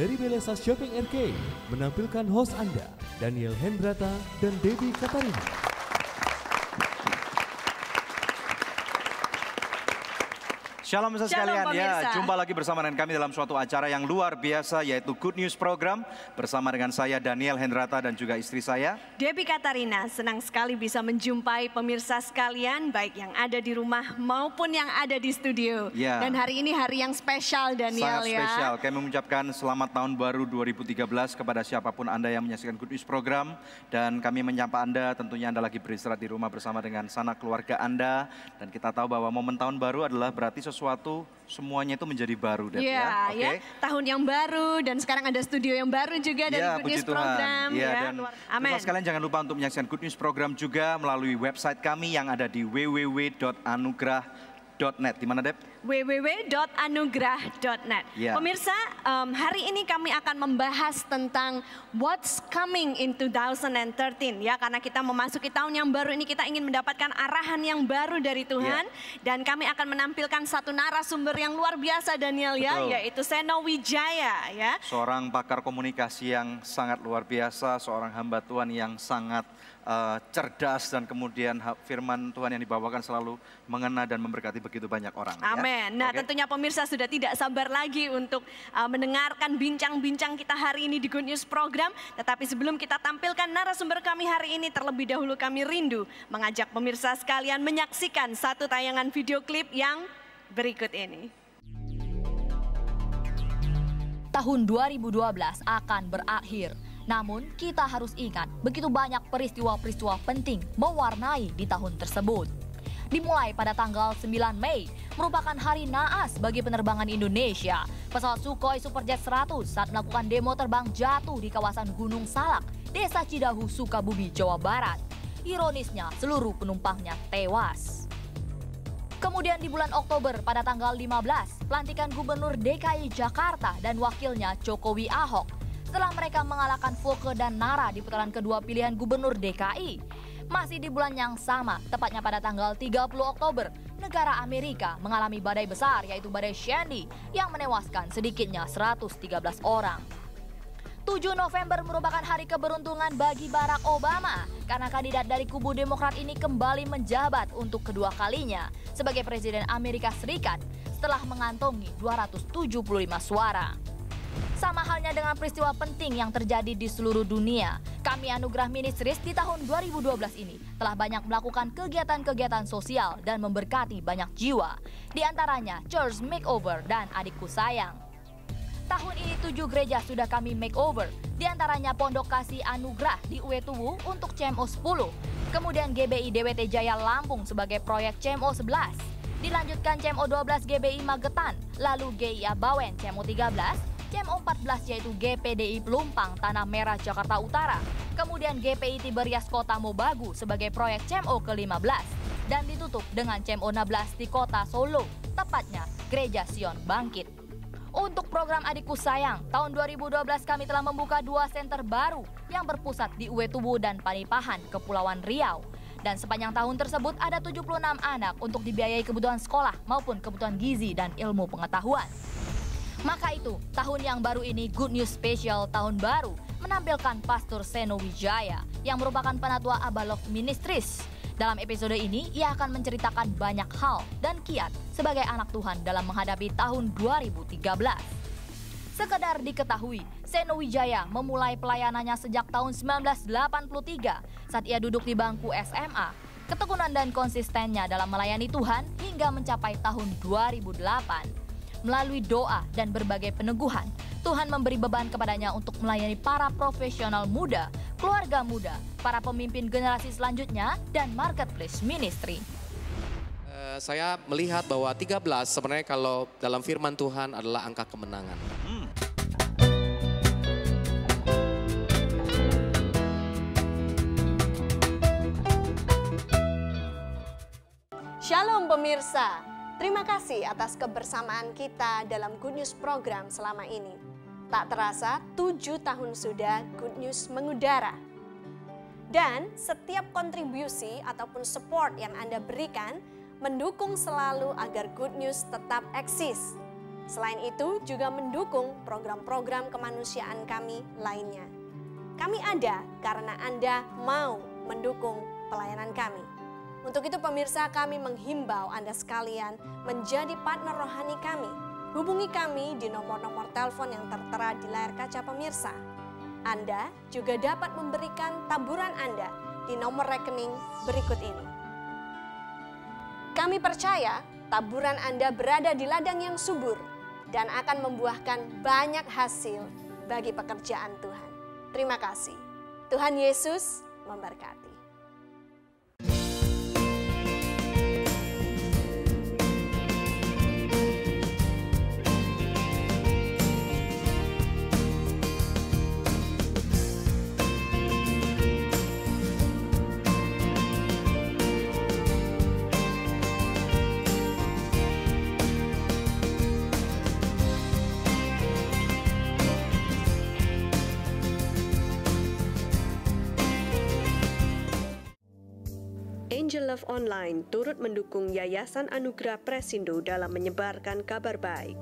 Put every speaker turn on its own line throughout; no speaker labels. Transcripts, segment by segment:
dari Belesa Shopping Arcade menampilkan host Anda, Daniel Hendrata dan Debbie Katarina.
Shalom sekalian, ya, jumpa lagi bersama dengan kami dalam suatu acara yang luar biasa, yaitu Good News Program bersama dengan saya Daniel Hendrata dan juga istri saya
Debbie Katarina. Senang sekali bisa menjumpai pemirsa sekalian, baik yang ada di rumah maupun yang ada di studio.
Ya.
Dan hari ini hari yang spesial, Daniel.
Sangat spesial. Kami mengucapkan selamat tahun baru 2013 kepada siapapun Anda yang menyaksikan Good News Program, dan kami menyapa Anda, tentunya Anda lagi beristirahat di rumah bersama dengan sanak keluarga Anda, dan kita tahu bahwa momen tahun baru adalah berarti sesuatu semuanya itu menjadi baru, Deb, ya.
Ya, tahun yang baru dan sekarang ada studio yang baru juga dari Good News Program.
Dan
amin.
Sekalian jangan lupa untuk menyaksikan Good News Program juga melalui website kami yang ada di www.anugrah.net. Di mana, Deb?
www.anugrah.net.
Yeah.
Pemirsa, hari ini kami akan membahas tentang what's coming in 2013, ya, karena kita memasuki tahun yang baru ini, kita ingin mendapatkan arahan yang baru dari Tuhan, dan kami akan menampilkan satu narasumber yang luar biasa, Daniel.
Betul.
Ya, yaitu Seno Wijaya, ya.
Seorang pakar komunikasi yang sangat luar biasa, seorang hamba Tuhan yang sangat cerdas, dan kemudian firman Tuhan yang dibawakan selalu mengena dan memberkati begitu banyak orang.
Amin.
Ya?
Nah, tentunya pemirsa sudah tidak sabar lagi untuk mendengarkan bincang-bincang kita hari ini di Good News Program. Tetapi sebelum kita tampilkan narasumber kami hari ini, terlebih dahulu kami rindu mengajak pemirsa sekalian menyaksikan satu tayangan video klip yang berikut ini.
Tahun 2012 akan berakhir. Namun kita harus ingat, begitu banyak peristiwa-peristiwa penting mewarnai di tahun tersebut. Dimulai pada tanggal 9 Mei, merupakan hari naas bagi penerbangan Indonesia. Pesawat Sukhoi Superjet 100 saat melakukan demo terbang jatuh di kawasan Gunung Salak, Desa Cidahu, Sukabumi, Jawa Barat. Ironisnya, seluruh penumpangnya tewas. Kemudian di bulan Oktober pada tanggal 15, pelantikan Gubernur DKI Jakarta dan wakilnya Jokowi Ahok. Setelah mereka mengalahkan Volker dan Nara di putaran kedua pilihan Gubernur DKI. Masih di bulan yang sama, tepatnya pada tanggal 30 Oktober, negara Amerika mengalami badai besar, yaitu badai Sandy yang menewaskan sedikitnya 113 orang. 7 November merupakan hari keberuntungan bagi Barack Obama karena kandidat dari kubu Demokrat ini kembali menjabat untuk kedua kalinya sebagai Presiden Amerika Serikat setelah mengantongi 275 suara. Sama halnya dengan peristiwa penting yang terjadi di seluruh dunia, kami Anugerah Ministries di tahun 2012 ini telah banyak melakukan kegiatan-kegiatan sosial dan memberkati banyak jiwa, di antaranya Church Makeover dan Adikku Sayang. Tahun ini 7 gereja sudah kami makeover, di antaranya Pondok Kasih Anugrah di Uetuwu untuk CMO 10, kemudian GBI DWT Jaya Lampung sebagai proyek CMO 11, dilanjutkan CMO 12 GBI Magetan, lalu GIA Bawen CMO 13, CMO 14 yaitu GPDI Pelumpang Tanah Merah Jakarta Utara, kemudian GPI Tiberias Kota Mobagu sebagai proyek CMO ke-15, dan ditutup dengan CMO 16 di Kota Solo, tepatnya Gereja Sion Bangkit. Untuk program Adikku Sayang, tahun 2012 kami telah membuka 2 center baru yang berpusat di Uetuwu dan Panipahan, Kepulauan Riau. Dan sepanjang tahun tersebut ada 76 anak untuk dibiayai kebutuhan sekolah maupun kebutuhan gizi dan ilmu pengetahuan. Maka itu, tahun yang baru ini Good News Special Tahun Baru menampilkan Pastor Seno Wijaya yang merupakan penatua Abba Love Ministries. Dalam episode ini, ia akan menceritakan banyak hal dan kiat sebagai anak Tuhan dalam menghadapi tahun 2013. Sekedar diketahui, Seno Wijaya memulai pelayanannya sejak tahun 1983 saat ia duduk di bangku SMA. Ketekunan dan konsistennya dalam melayani Tuhan hingga mencapai tahun 2008. Melalui doa dan berbagai peneguhan, Tuhan memberi beban kepadanya untuk melayani para profesional muda, keluarga muda, para pemimpin generasi selanjutnya, dan marketplace ministry.
Saya melihat bahwa 13 sebenarnya kalau dalam firman Tuhan adalah angka kemenangan.
Shalom pemirsa. Terima kasih atas kebersamaan kita dalam Good News Program selama ini. Tak terasa 7 tahun sudah Good News mengudara. Dan setiap kontribusi ataupun support yang Anda berikan mendukung selalu agar Good News tetap eksis. Selain itu juga mendukung program-program kemanusiaan kami lainnya. Kami ada karena Anda mau mendukung pelayanan kami. Untuk itu pemirsa, kami menghimbau Anda sekalian menjadi partner rohani kami. Hubungi kami di nomor-nomor telepon yang tertera di layar kaca pemirsa. Anda juga dapat memberikan taburan Anda di nomor rekening berikut ini. Kami percaya taburan Anda berada di ladang yang subur dan akan membuahkan banyak hasil bagi pekerjaan Tuhan. Terima kasih. Tuhan Yesus memberkati. Angel Love Online turut mendukung Yayasan Anugerah Presindo dalam menyebarkan kabar baik.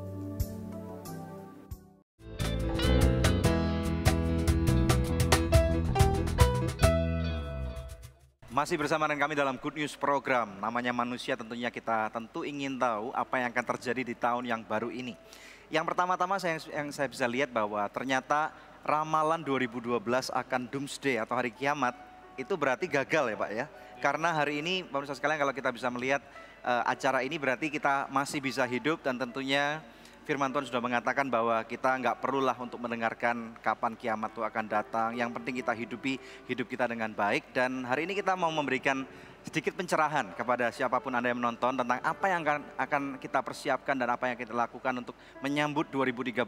Masih bersama dengan kami dalam Good News Program. Namanya manusia, tentunya kita ingin tahu apa yang akan terjadi di tahun yang baru ini. Yang pertama-tama yang saya bisa lihat bahwa ternyata ramalan 2012 akan doomsday atau hari kiamat itu berarti gagal ya Pak ya. Karena hari ini pemirsa sekalian, kalau kita bisa melihat acara ini berarti kita masih bisa hidup, dan tentunya firman Tuhan sudah mengatakan bahwa kita nggak perlulah untuk mendengarkan kapan kiamat itu akan datang. Yang penting kita hidupi hidup kita dengan baik. Dan hari ini kita mau memberikan sedikit pencerahan kepada siapapun Anda yang menonton tentang apa yang akan kita persiapkan dan apa yang kita lakukan untuk menyambut 2013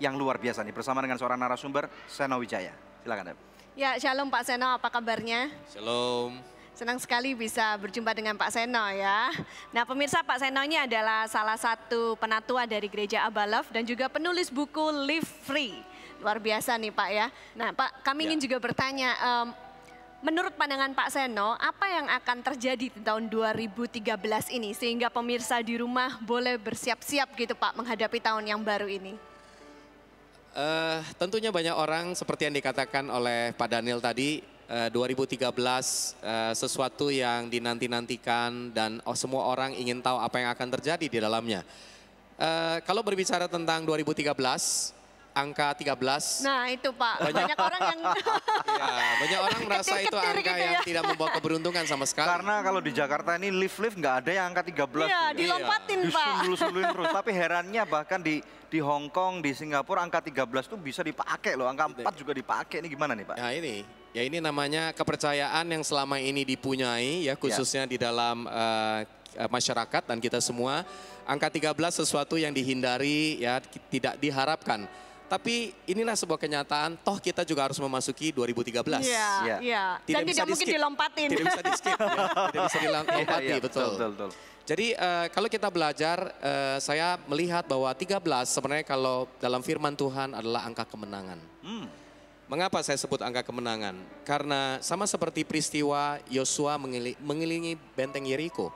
yang luar biasa nih. Bersama dengan seorang narasumber, Seno Wijaya. Silakan Deb.
Ya, shalom Pak Seno, apa kabarnya?
Shalom.
Senang sekali bisa berjumpa dengan Pak Seno ya. Nah pemirsa, Pak Seno ini adalah salah satu penatua dari Gereja Abba Love dan juga penulis buku Live Free. Luar biasa nih Pak ya. Nah Pak, kami ingin juga bertanya, menurut pandangan Pak Seno, apa yang akan terjadi di tahun 2013 ini sehingga pemirsa di rumah boleh bersiap-siap gitu Pak menghadapi tahun yang baru ini?
Tentunya banyak orang seperti yang dikatakan oleh Pak Daniel tadi, 2013 sesuatu yang dinanti-nantikan dan semua orang ingin tahu apa yang akan terjadi di dalamnya. Kalau berbicara tentang 2013, angka 13.
Nah itu Pak, banyak orang yang...
Ya, banyak orang merasa itu angka
gitu
yang
ya.
tidak membawa keberuntungan sama sekali.
Karena kalau di Jakarta ini lift nggak ada yang angka 13.
Iya, dilompatin Pak.
Disundul-sundulin terus. Tapi herannya bahkan di Hong Kong, di Singapura angka 13 tuh bisa dipakai loh. Angka 4 juga dipakai. Ini gimana nih Pak?
Ya ini namanya kepercayaan yang selama ini dipunyai ya, khususnya di dalam masyarakat dan kita semua. Angka 13 sesuatu yang dihindari ya, tidak diharapkan. Tapi inilah sebuah kenyataan, toh kita juga harus memasuki 2013.
Iya. Dan tidak mungkin dilompatin.
Tidak bisa di-skip ya, tidak bisa dilompati, betul. Jadi kalau kita belajar, saya melihat bahwa 13 sebenarnya kalau dalam firman Tuhan adalah angka kemenangan. Mengapa saya sebut angka kemenangan? Karena sama seperti peristiwa Yosua mengelilingi benteng Yeriko.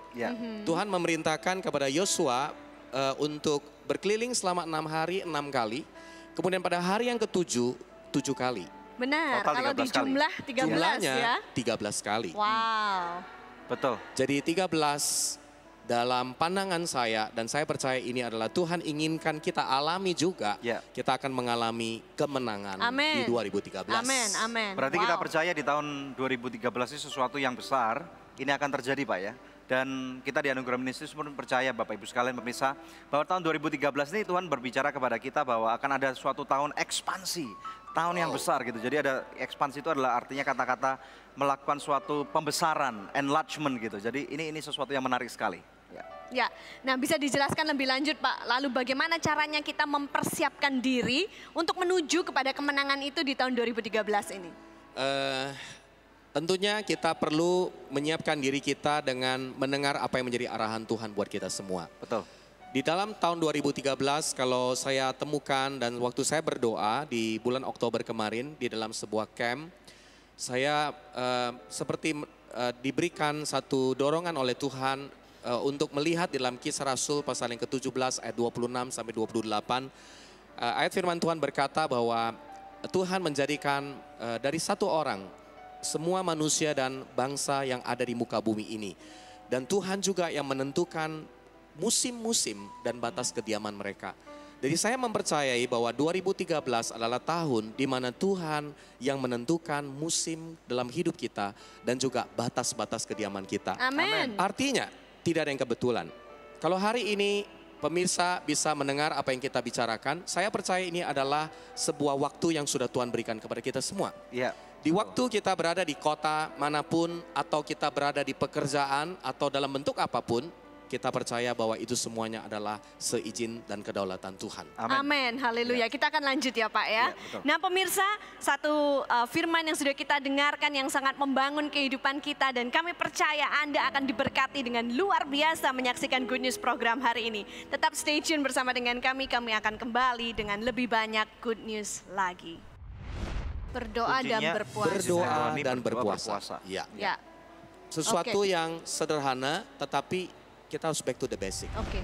Tuhan memerintahkan kepada Yosua untuk berkeliling selama 6 hari 6 kali. Kemudian pada hari yang ke-7, 7 kali.
Benar,
total
kalau di jumlah 13
Jumlahnya
ya.
13 kali.
Wow.
Betul.
Jadi 13 dalam pandangan saya, dan saya percaya ini adalah Tuhan inginkan kita alami juga. Kita akan mengalami kemenangan di 2013.
Amin.
Berarti kita percaya di tahun 2013 ini sesuatu yang besar, ini akan terjadi Pak ya. Dan kita di Anugerah Ministries pun percaya Bapak Ibu sekalian pemirsa, bahwa tahun 2013 ini Tuhan berbicara kepada kita bahwa akan ada suatu tahun ekspansi, tahun yang besar gitu. Jadi ada ekspansi itu adalah artinya kata-kata melakukan suatu pembesaran, enlargement gitu. Jadi ini sesuatu yang menarik sekali.
Ya, nah bisa dijelaskan lebih lanjut Pak, lalu bagaimana caranya kita mempersiapkan diri untuk menuju kepada kemenangan itu di tahun 2013 ini?
Tentunya kita perlu menyiapkan diri kita dengan mendengar apa yang menjadi arahan Tuhan buat kita semua.
Betul.
Di dalam tahun 2013 kalau saya temukan dan waktu saya berdoa di bulan Oktober kemarin di dalam sebuah camp, saya seperti diberikan satu dorongan oleh Tuhan untuk melihat di dalam Kisah Rasul pasal yang ke-17 ayat 26 sampai 28. Ayat firman Tuhan berkata bahwa Tuhan menjadikan dari satu orang semua manusia dan bangsa yang ada di muka bumi ini. Dan Tuhan juga yang menentukan musim-musim dan batas kediaman mereka. Jadi saya mempercayai bahwa 2013 adalah tahun di mana Tuhan yang menentukan musim dalam hidup kita dan juga batas-batas kediaman kita.
Amin.
Artinya tidak ada yang kebetulan. Kalau hari ini pemirsa bisa mendengar apa yang kita bicarakan, saya percaya ini adalah sebuah waktu yang sudah Tuhan berikan kepada kita semua.
Ya.
Di waktu kita berada di kota manapun atau kita berada di pekerjaan atau dalam bentuk apapun, kita percaya bahwa itu semuanya adalah seizin dan kedaulatan Tuhan.
Amin, haleluya. Kita akan lanjut ya Pak ya. Nah pemirsa, satu firman yang sudah kita dengarkan yang sangat membangun kehidupan kita. Dan kami percaya Anda akan diberkati dengan luar biasa menyaksikan Good News program hari ini. Tetap stay tune bersama dengan kami akan kembali dengan lebih banyak Good News lagi. Berdoa dan berpuasa.
Berdoa dan berpuasa. Ya. Sesuatu yang sederhana tetapi kita harus back to the basic.
Oke.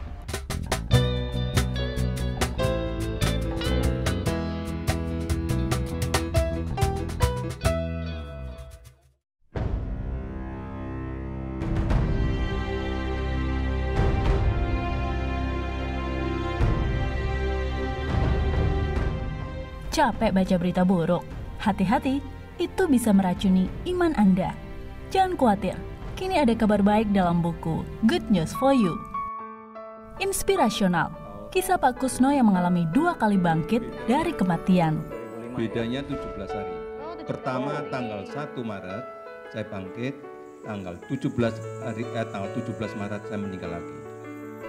Capek baca berita buruk? Hati-hati, itu bisa meracuni iman Anda. Jangan khawatir. Kini ada kabar baik dalam buku Good News for You. Inspirasional, kisah Pak Kusno yang mengalami 2 kali bangkit dari kematian.
Bedanya 17 hari. Pertama tanggal 1 Maret saya bangkit, tanggal 17 Maret saya meninggal lagi.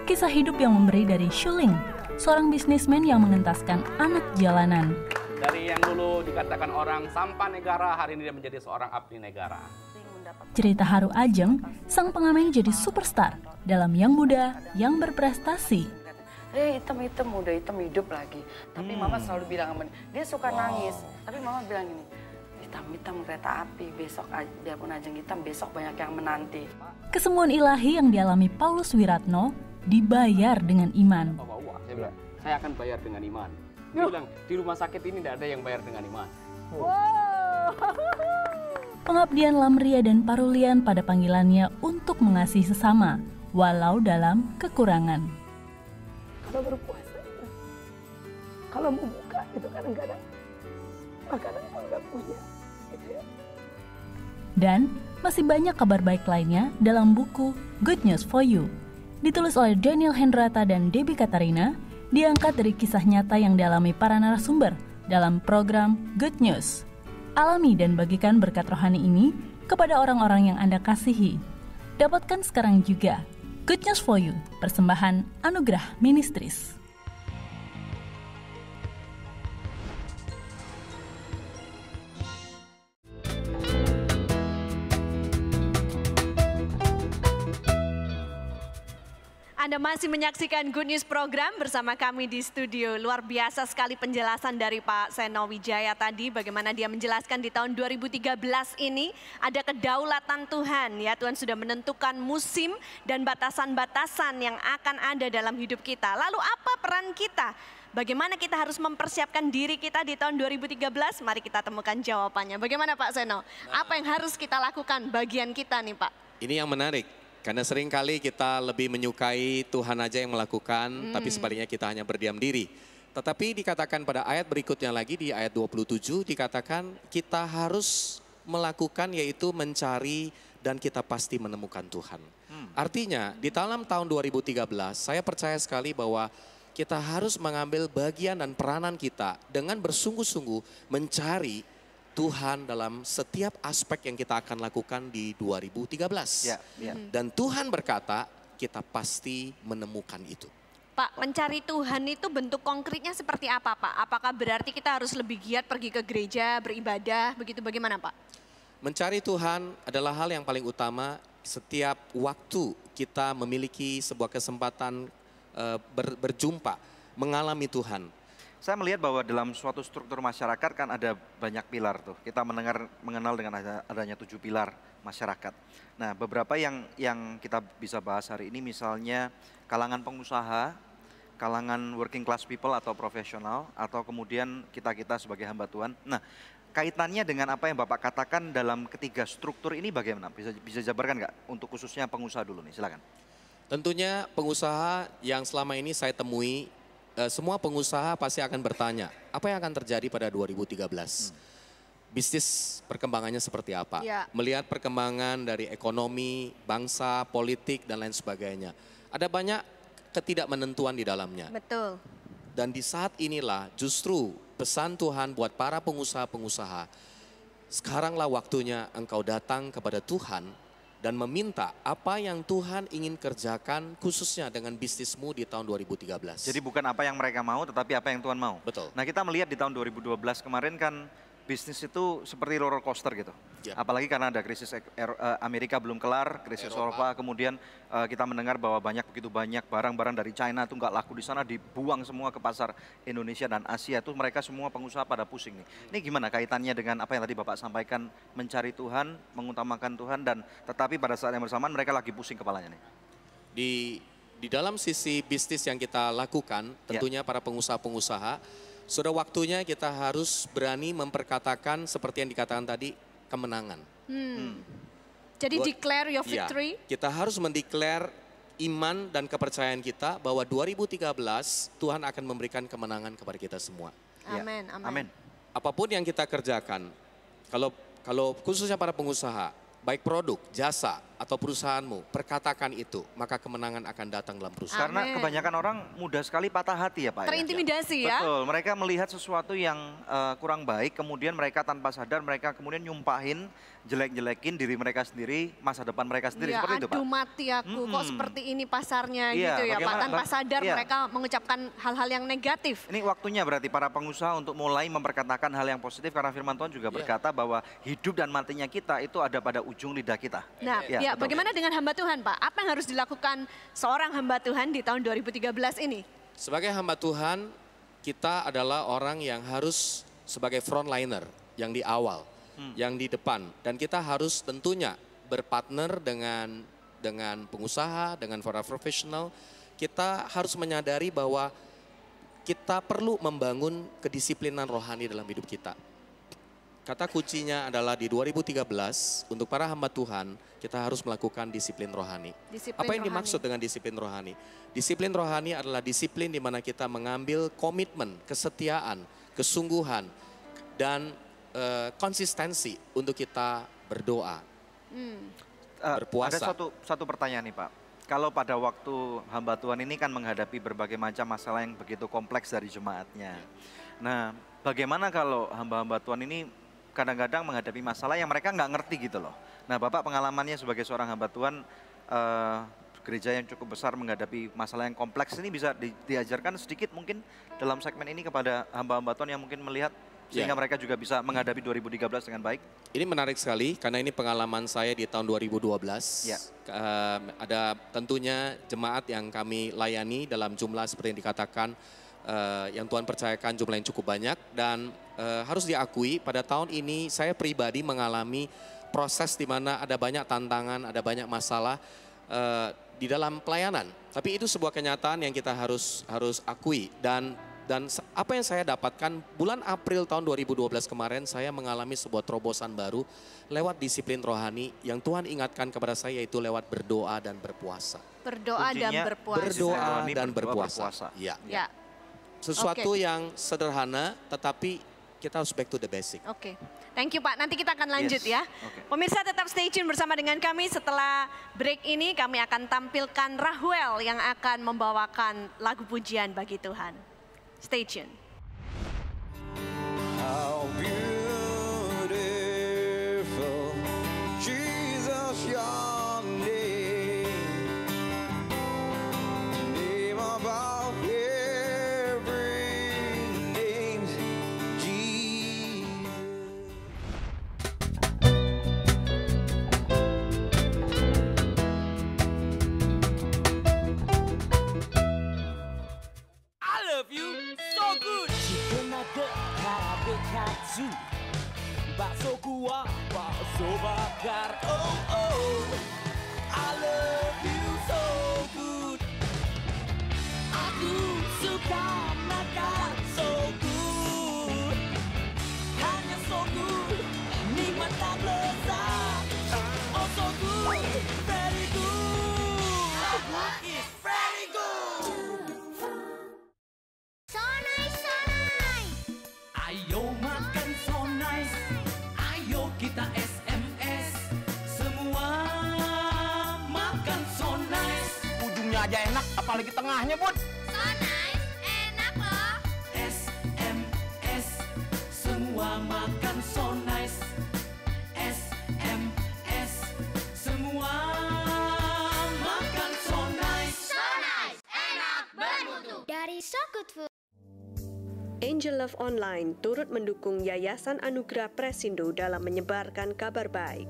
Kisah hidup yang memberi dari Shuling, seorang bisnismen yang mengentaskan anak jalanan.
Dari yang dulu dikatakan orang sampah negara, hari ini dia menjadi seorang abdi negara.
Cerita haru Ajeng, sang pengamen jadi superstar dalam Yang Muda, Yang Berprestasi.
Hitam-hitam, muda hitam hidup lagi. Tapi mama selalu bilang sama dia suka nangis. Tapi mama bilang gini, hitam-hitam kereta api, besok biarpun Ajeng hitam, besok banyak yang menanti.
Kesembuhan ilahi yang dialami Paulus Wiratno dibayar dengan iman.
Saya bilang, saya akan bayar dengan iman. Dia bilang, di rumah sakit ini tidak ada yang bayar dengan iman.
Pengabdian Lamria dan Parulian pada panggilannya untuk mengasihi sesama, walau dalam kekurangan.
Kalau berpuasa itu, kalau mau buka itu kadang-kadang makanan pun nggak punya. Gitu ya.
Dan masih banyak kabar baik lainnya dalam buku Good News for You. Ditulis oleh Daniel Hendrata dan Debbie Katarina, diangkat dari kisah nyata yang dialami para narasumber dalam program Good News. Alami dan bagikan berkat rohani ini kepada orang-orang yang Anda kasihi. Dapatkan sekarang juga Good News for You, persembahan Anugerah Ministries.
Anda masih menyaksikan Good News program bersama kami di studio. Luar biasa sekali penjelasan dari Pak Seno Wijaya tadi, bagaimana dia menjelaskan di tahun 2013 ini ada kedaulatan Tuhan. Ya, Tuhan sudah menentukan musim dan batasan-batasan yang akan ada dalam hidup kita. Lalu apa peran kita? Bagaimana kita harus mempersiapkan diri kita di tahun 2013? Mari kita temukan jawabannya. Bagaimana Pak Seno? Apa yang harus kita lakukan bagian kita nih Pak?
Ini yang menarik. Karena seringkali kita lebih menyukai Tuhan aja yang melakukan, tapi sebaliknya kita hanya berdiam diri. Tetapi dikatakan pada ayat berikutnya lagi di ayat 27 dikatakan kita harus melakukan yaitu mencari dan kita pasti menemukan Tuhan. Artinya di dalam tahun 2013 saya percaya sekali bahwa kita harus mengambil bagian dan peranan kita dengan bersungguh-sungguh mencari Tuhan dalam setiap aspek yang kita akan lakukan di 2013. Dan Tuhan berkata, kita pasti menemukan itu.
Pak, mencari Tuhan itu bentuk konkretnya seperti apa Pak? Apakah berarti kita harus lebih giat pergi ke gereja, beribadah, begitu bagaimana Pak?
Mencari Tuhan adalah hal yang paling utama setiap waktu kita memiliki sebuah kesempatan berjumpa, mengalami Tuhan.
Saya melihat bahwa dalam suatu struktur masyarakat kan ada banyak pilar tuh. Kita mengenal dengan adanya 7 pilar. masyarakat. Nah, beberapa yang kita bisa bahas hari ini misalnya kalangan pengusaha, kalangan working class people atau profesional, atau kemudian kita sebagai hamba Tuhan. Nah, kaitannya dengan apa yang Bapak katakan dalam ketiga struktur ini bagaimana? Bisa jabarkan nggak untuk khususnya pengusaha dulu nih, silakan.
Tentunya pengusaha yang selama ini saya temui, semua pengusaha pasti akan bertanya, apa yang akan terjadi pada 2013? Bisnis perkembangannya seperti apa?
Ya.
Melihat perkembangan dari ekonomi, bangsa, politik, dan lain sebagainya. Ada banyak ketidakmenentuan di dalamnya.
Betul.
Dan di saat inilah justru pesan Tuhan buat para pengusaha-pengusaha, sekaranglah waktunya engkau datang kepada Tuhan dan meminta apa yang Tuhan ingin kerjakan khususnya dengan bisnismu di tahun 2013.
Jadi bukan apa yang mereka mau tetapi apa yang Tuhan mau.
Betul.
Nah, kita melihat di tahun 2012 kemarin kan bisnis itu seperti roller coaster gitu.
Yep.
Apalagi karena ada krisis Amerika belum kelar, krisis Eropa, kemudian kita mendengar bahwa begitu banyak barang-barang dari China itu nggak laku di sana, dibuang semua ke pasar Indonesia dan Asia. Itu mereka semua pengusaha pada pusing nih. Ini gimana kaitannya dengan apa yang tadi Bapak sampaikan, mencari Tuhan, mengutamakan Tuhan, dan tetapi pada saat yang bersamaan mereka lagi pusing kepalanya nih.
Di dalam sisi bisnis yang kita lakukan, tentunya para pengusaha-pengusaha, sudah waktunya kita harus berani memperkatakan seperti yang dikatakan tadi, kemenangan.
Jadi declare your victory.
Ya, kita harus mendeklar iman dan kepercayaan kita bahwa 2013 Tuhan akan memberikan kemenangan kepada kita semua.
Amin, amin.
Apapun yang kita kerjakan, kalau khususnya para pengusaha, baik produk, jasa, atau perusahaanmu, perkatakan itu, maka kemenangan akan datang dalam perusahaan.
Karena kebanyakan orang mudah sekali patah hati ya Pak.
Terintimidasi ya.
Betul, mereka melihat sesuatu yang kurang baik, kemudian mereka tanpa sadar, mereka kemudian nyumpahin, jelek-jelekin diri mereka sendiri, masa depan mereka sendiri,
Ya,
seperti itu Pak.
aduh mati aku, kok seperti ini pasarnya
Iya,
gitu ya Pak.
bagaimana,
Tanpa
Bang?
sadar
Iya.
mereka mengucapkan hal-hal yang negatif.
Ini waktunya berarti para pengusaha untuk mulai memperkatakan hal yang positif, karena firman Tuhan juga berkata bahwa hidup dan matinya kita itu ada pada ujung lidah kita.
Nah, ya,
betul.
bagaimana dengan hamba Tuhan Pak? Apa yang harus dilakukan seorang hamba Tuhan di tahun 2013 ini?
Sebagai hamba Tuhan, kita adalah orang yang harus sebagai frontliner, yang di awal, yang di depan. Dan kita harus tentunya berpartner dengan pengusaha, dengan para profesional. Kita harus menyadari bahwa kita perlu membangun kedisiplinan rohani dalam hidup kita. Kata kuncinya adalah di 2013, untuk para hamba Tuhan, kita harus melakukan disiplin rohani. Apa yang dimaksud dengan disiplin rohani? Disiplin rohani adalah disiplin di mana kita mengambil komitmen, kesetiaan, kesungguhan, dan konsistensi untuk kita berdoa, berpuasa.
Ada satu pertanyaan nih Pak. Kalau pada waktu hamba Tuhan ini kan menghadapi berbagai macam masalah yang begitu kompleks dari jemaatnya. Nah, bagaimana kalau hamba-hamba Tuhan ini kadang-kadang menghadapi masalah yang mereka nggak ngerti gitu loh. Nah, Bapak pengalamannya sebagai seorang hamba Tuhan, gereja yang cukup besar menghadapi masalah yang kompleks ini bisa diajarkan sedikit mungkin dalam segmen ini kepada hamba-hamba Tuhan yang mungkin melihat sehingga mereka juga bisa menghadapi 2013 dengan baik.
Ini menarik sekali karena ini pengalaman saya di tahun 2012. Ada tentunya jemaat yang kami layani dalam jumlah seperti yang dikatakan, yang Tuhan percayakan jumlah yang cukup banyak, dan harus diakui pada tahun ini saya pribadi mengalami proses di mana ada banyak tantangan, ada banyak masalah di dalam pelayanan. Tapi itu sebuah kenyataan yang kita harus akui, dan apa yang saya dapatkan bulan April tahun 2012 kemarin, saya mengalami sebuah terobosan baru lewat disiplin rohani yang Tuhan ingatkan kepada saya, yaitu lewat berdoa dan berpuasa.
Berdoa dan berpuasa.
Berdoa dan berpuasa. Ya. Sesuatu yang sederhana, tetapi kita harus back to the basic.
Oke. Thank you Pak, nanti kita akan lanjut ya. Pemirsa tetap stay tune bersama dengan kami. Setelah break ini kami akan tampilkan Rahuel yang akan membawakan lagu pujian bagi Tuhan. Stay tune.
How beautiful Jesus, your name, name above every name, Jesus.
I love you so good. Shikonade karabe katsu, baksoku wa bakso bakar. Oh
very good.
So nice, so nice.
Ayo makan so nice. Ayo kita SMS. Semua makan so nice.
Ujungnya aja enak, apalagi tengahnya, Bud.
So nice, enak loh.
SMS. Semua makan so nice. SMS. Semua makan so nice.
So nice, enak, bermutu. Dari So Good Food.
Angel Love Online turut mendukung Yayasan Anugerah Presindo dalam menyebarkan kabar baik.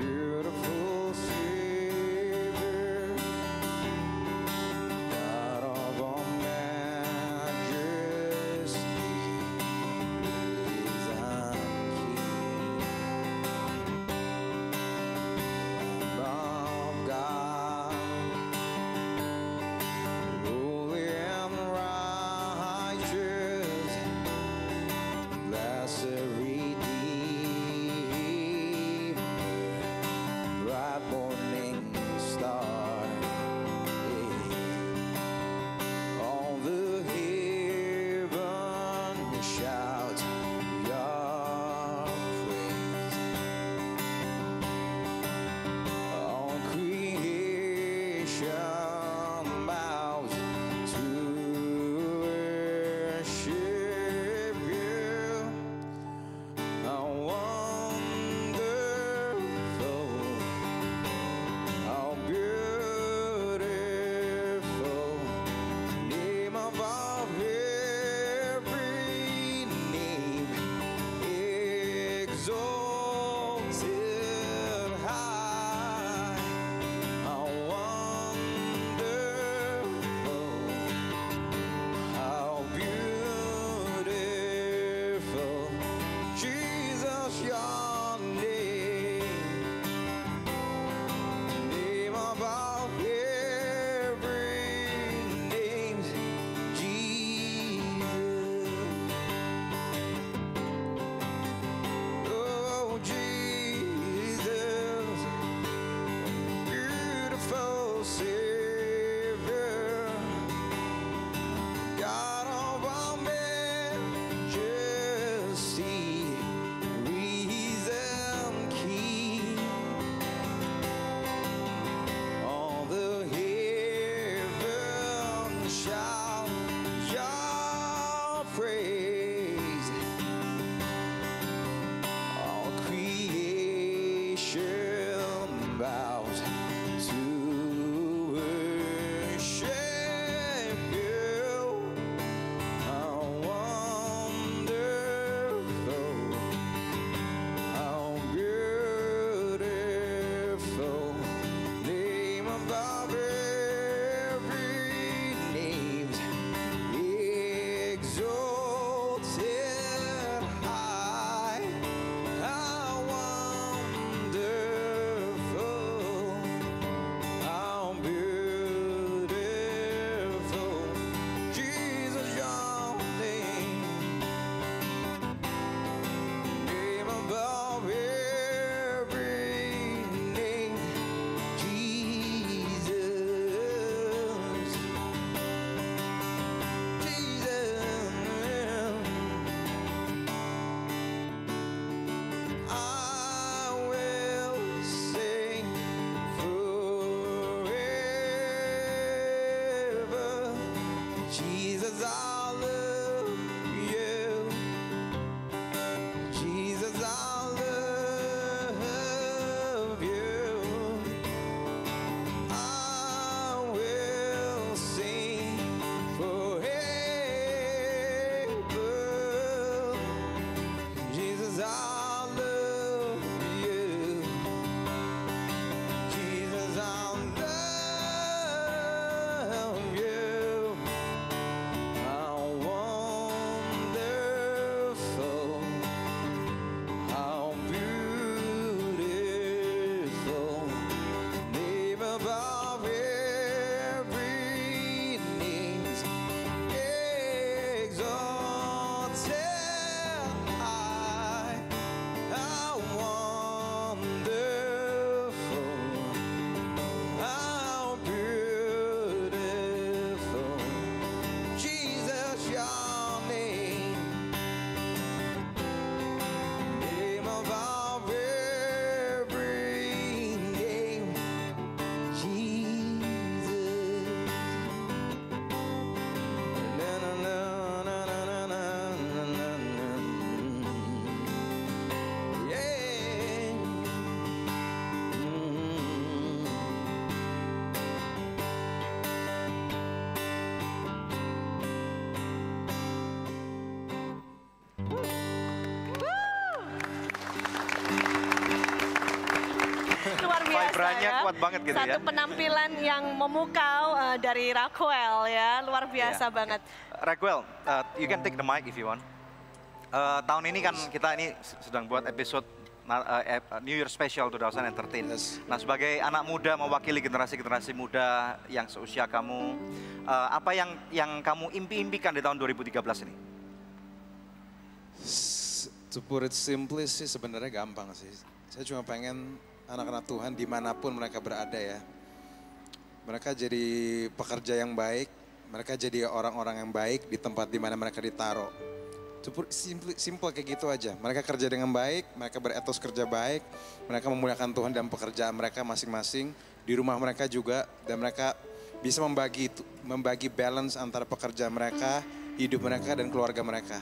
Beautiful Savior, God of all majesty, is our King. Lamb of God, holy and righteous, blessed Redeemer, bright morning star. All the heavens shout your praise. All creation bows to worship you. How wonderful, how beautiful, name above every name, exalted high. How wonderful, how beautiful, Jesus, your name above every name, Jesus. Oh, Jesus, beautiful Savior, God of all majesty, risen King. All the heavens shout your praise. All creation bows to
Feelingnya kuat banget gitu
Satu penampilan yang memukau dari Raquel ya, luar biasa banget.
Raquel, you can take the mic if you want. Tahun ini kan kita ini sedang buat episode New Year Special 2013. Nah, sebagai anak muda mewakili generasi-generasi muda yang seusia kamu, apa yang kamu impi-impikan di tahun 2013 ini?
To put it simply sih sebenarnya gampang sih. Saya cuma pengen anak-anak Tuhan dimanapun mereka berada ya. Mereka jadi pekerja yang baik, mereka jadi orang-orang yang baik di tempat di mana mereka ditaruh. Simple kayak gitu aja. Mereka kerja dengan baik, mereka beretos kerja baik, mereka memuliakan Tuhan dalam pekerjaan mereka masing-masing, di rumah mereka juga, dan mereka bisa membagi balance antara pekerjaan mereka, hidup mereka, dan keluarga mereka.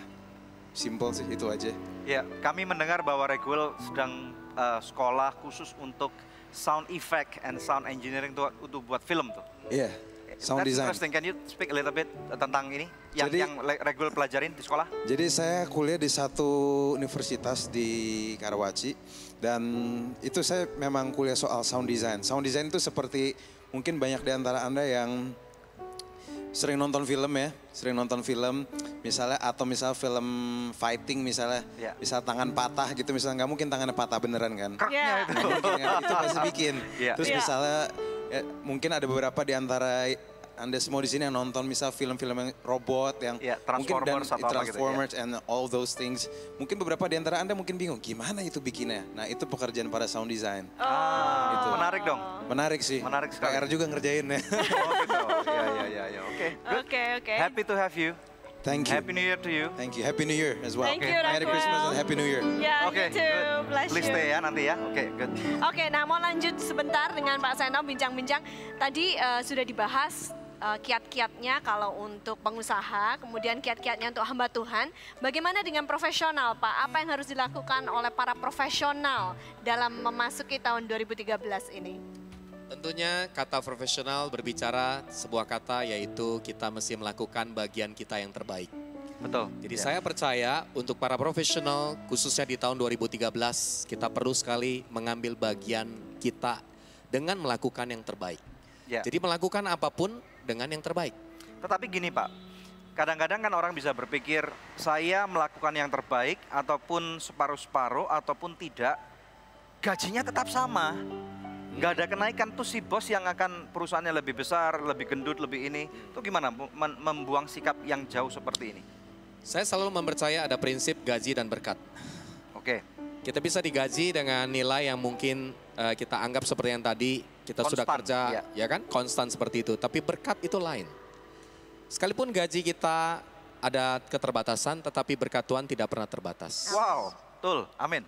Simple sih, itu aja.
Ya, kami mendengar bahwa Raquel sedang sekolah khusus untuk sound effect and sound engineering untuk buat film tuh.
Iya, sound design.
Interesting. Can you speak a little bit tentang ini yang Raquel pelajarin di sekolah?
Jadi saya kuliah di satu universitas di Karawaci dan itu saya memang kuliah soal sound design. Sound design itu seperti mungkin banyak di antara Anda yang sering nonton film ya, misalnya atau misal film fighting misalnya, misal tangan patah gitu misalnya, nggak mungkin tangannya patah beneran kan?
Kraknya itu.
Mungkin, kan? Itu pasti bikin. Terus misalnya mungkin ada beberapa di antara Anda semua di sini yang nonton misal film-film yang robot yang
Transformers
mungkin Transformers and all those things. Mungkin beberapa di antara Anda mungkin bingung gimana itu bikinnya. Nah, itu pekerjaan para sound design.
Itu menarik dong.
Menarik sih.
Menarik sekali.
PR juga ngerjain ya.
Ya. Oke. Happy to have you.
Thank you.
Happy New Year to you.
Thank you. Happy New Year as well.
Thank you,
Merry Christmas and Happy New Year.
Ya,
Oke,
you too. Bless
Please
you.
stay ya nanti ya. Oke, good.
Oke, nah mau lanjut sebentar dengan Pak Seno bincang-bincang. Tadi sudah dibahas kiat-kiatnya kalau untuk pengusaha, kemudian kiat-kiatnya untuk hamba Tuhan. Bagaimana dengan profesional, Pak? Apa yang harus dilakukan oleh para profesional dalam memasuki tahun 2013 ini?
Tentunya kata profesional berbicara sebuah kata yaitu kita mesti melakukan bagian kita yang terbaik.
Betul.
Jadi saya percaya untuk para profesional khususnya di tahun 2013 kita perlu sekali mengambil bagian kita dengan melakukan yang terbaik. Jadi melakukan apapun dengan yang terbaik.
Tetapi gini Pak, kadang-kadang kan orang bisa berpikir saya melakukan yang terbaik ataupun separuh-separuh ataupun tidak, gajinya tetap sama. Nggak ada kenaikan tuh si bos yang akan perusahaannya lebih besar, lebih gendut, lebih ini. Itu gimana membuang sikap yang jauh seperti ini?
Saya selalu mempercaya ada prinsip gaji dan berkat.
Oke.
Kita bisa digaji dengan nilai yang mungkin kita anggap seperti yang tadi kita sudah kerja, ya kan, konstan seperti itu. Tapi berkat itu lain. Sekalipun gaji kita ada keterbatasan, tetapi berkat Tuhan tidak pernah terbatas.
Wow, betul, amin.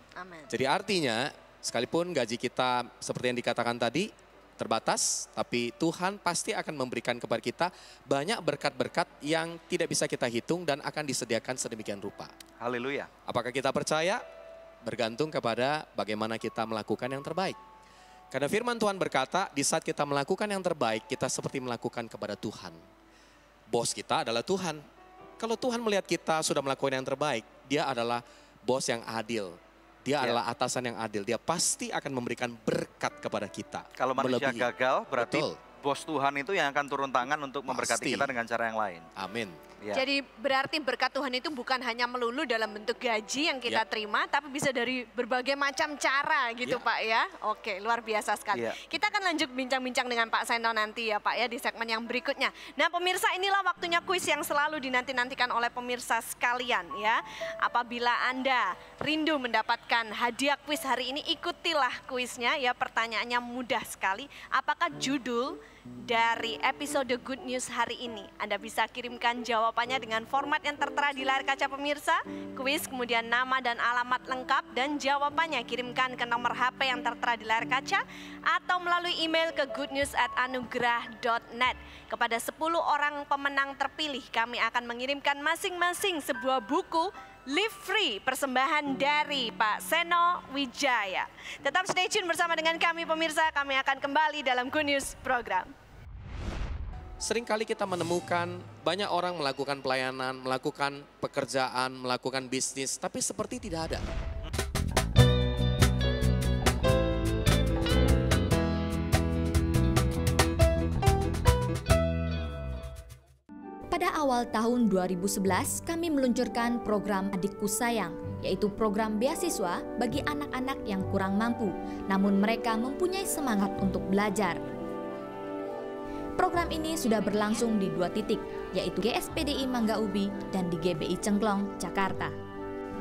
Jadi artinya sekalipun gaji kita seperti yang dikatakan tadi terbatas, tapi Tuhan pasti akan memberikan kepada kita banyak berkat-berkat yang tidak bisa kita hitung dan akan disediakan sedemikian rupa.
Haleluya.
Apakah kita percaya? Bergantung kepada bagaimana kita melakukan yang terbaik. Karena firman Tuhan berkata, di saat kita melakukan yang terbaik, kita seperti melakukan kepada Tuhan. Bos kita adalah Tuhan. Kalau Tuhan melihat kita sudah melakukan yang terbaik, dia adalah bos yang adil. Dia adalah atasan yang adil. Dia pasti akan memberikan berkat kepada kita.
Kalau manusia gagal, berarti bos Tuhan itu yang akan turun tangan untuk memberkati kita dengan cara yang lain.
Amin.
Jadi berarti berkat Tuhan itu bukan hanya melulu dalam bentuk gaji yang kita terima, tapi bisa dari berbagai macam cara gitu Pak ya. Oke, luar biasa sekali. Kita akan lanjut bincang-bincang dengan Pak Seno nanti ya Pak ya di segmen yang berikutnya. Nah pemirsa, inilah waktunya kuis yang selalu dinanti-nantikan oleh pemirsa sekalian ya. Apabila Anda rindu mendapatkan hadiah kuis hari ini, ikutilah kuisnya ya. Pertanyaannya mudah sekali. Apakah judul dari episode Good News hari ini? Anda bisa kirimkan jawabannya dengan format yang tertera di layar kaca pemirsa. Kuis, kemudian nama dan alamat lengkap dan jawabannya kirimkan ke nomor HP yang tertera di layar kaca atau melalui email ke goodnews@anugerah.net. Kepada 10 orang pemenang terpilih kami akan mengirimkan masing-masing sebuah buku Live Free, persembahan dari Pak Seno Wijaya. Tetap stay tune bersama dengan kami pemirsa, kami akan kembali dalam Good News program.
Seringkali kita menemukan banyak orang melakukan pelayanan, melakukan pekerjaan, melakukan bisnis, tapi seperti tidak ada.
Pada awal tahun 2011, kami meluncurkan program Adikku Sayang, yaitu program beasiswa bagi anak-anak yang kurang mampu, namun mereka mempunyai semangat untuk belajar. Program ini sudah berlangsung di 2 titik, yaitu GSPDI Mangga Ubi dan di GBI Cengklong, Jakarta.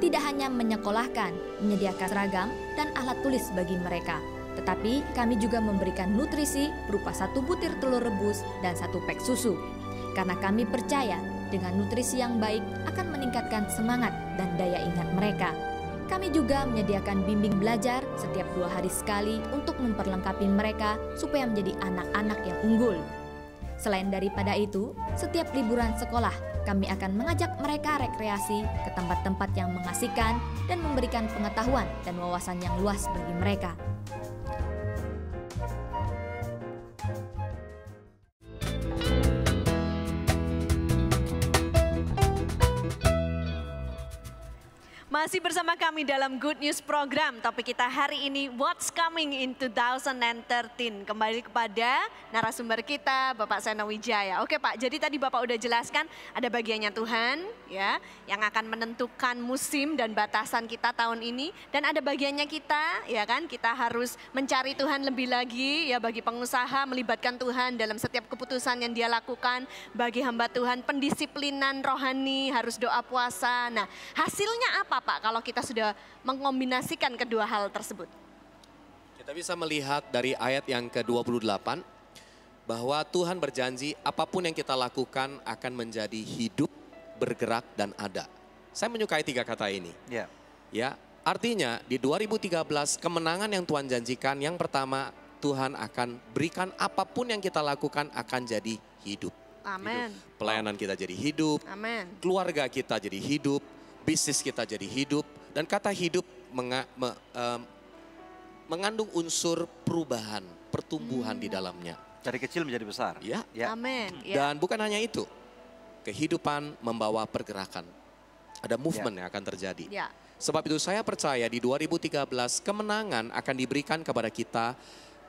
Tidak hanya menyekolahkan, menyediakan seragam dan alat tulis bagi mereka, tetapi kami juga memberikan nutrisi berupa 1 butir telur rebus dan 1 pek susu. Karena kami percaya dengan nutrisi yang baik akan meningkatkan semangat dan daya ingat mereka. Kami juga menyediakan bimbing belajar setiap 2 hari sekali untuk memperlengkapi mereka supaya menjadi anak-anak yang unggul. Selain daripada itu, setiap liburan sekolah kami akan mengajak mereka rekreasi ke tempat-tempat yang mengasihkan dan memberikan pengetahuan dan wawasan yang luas bagi mereka.
Masih bersama kami dalam Good News Program. Topik kita hari ini, What's Coming in 2013. Kembali kepada narasumber kita, Bapak Seno Wijaya. Oke Pak, jadi tadi Bapak udah jelaskan ada bagiannya Tuhan ya, yang akan menentukan musim dan batasan kita tahun ini. Dan ada bagiannya kita, ya kan, kita harus mencari Tuhan lebih lagi ya, bagi pengusaha melibatkan Tuhan dalam setiap keputusan yang dia lakukan. Bagi hamba Tuhan, pendisiplinan rohani, harus doa puasa. Nah, hasilnya apa Pak kalau kita sudah mengombinasikan kedua hal tersebut?
Kita bisa melihat dari ayat yang ke-28 bahwa Tuhan berjanji apapun yang kita lakukan akan menjadi hidup, bergerak dan ada. Saya menyukai 3 kata ini. Ya, artinya di 2013 kemenangan yang Tuhan janjikan, yang pertama Tuhan akan berikan apapun yang kita lakukan akan jadi hidup.
Amin.
Pelayanan kita jadi hidup,
Amin.
Keluarga kita jadi hidup, bisnis kita jadi hidup, dan kata hidup mengandung unsur perubahan, pertumbuhan di dalamnya.
Dari kecil menjadi besar.
Ya.
Amin.
Dan bukan hanya itu, kehidupan membawa pergerakan. Ada movement yang akan terjadi.
Ya.
Sebab itu saya percaya di 2013 kemenangan akan diberikan kepada kita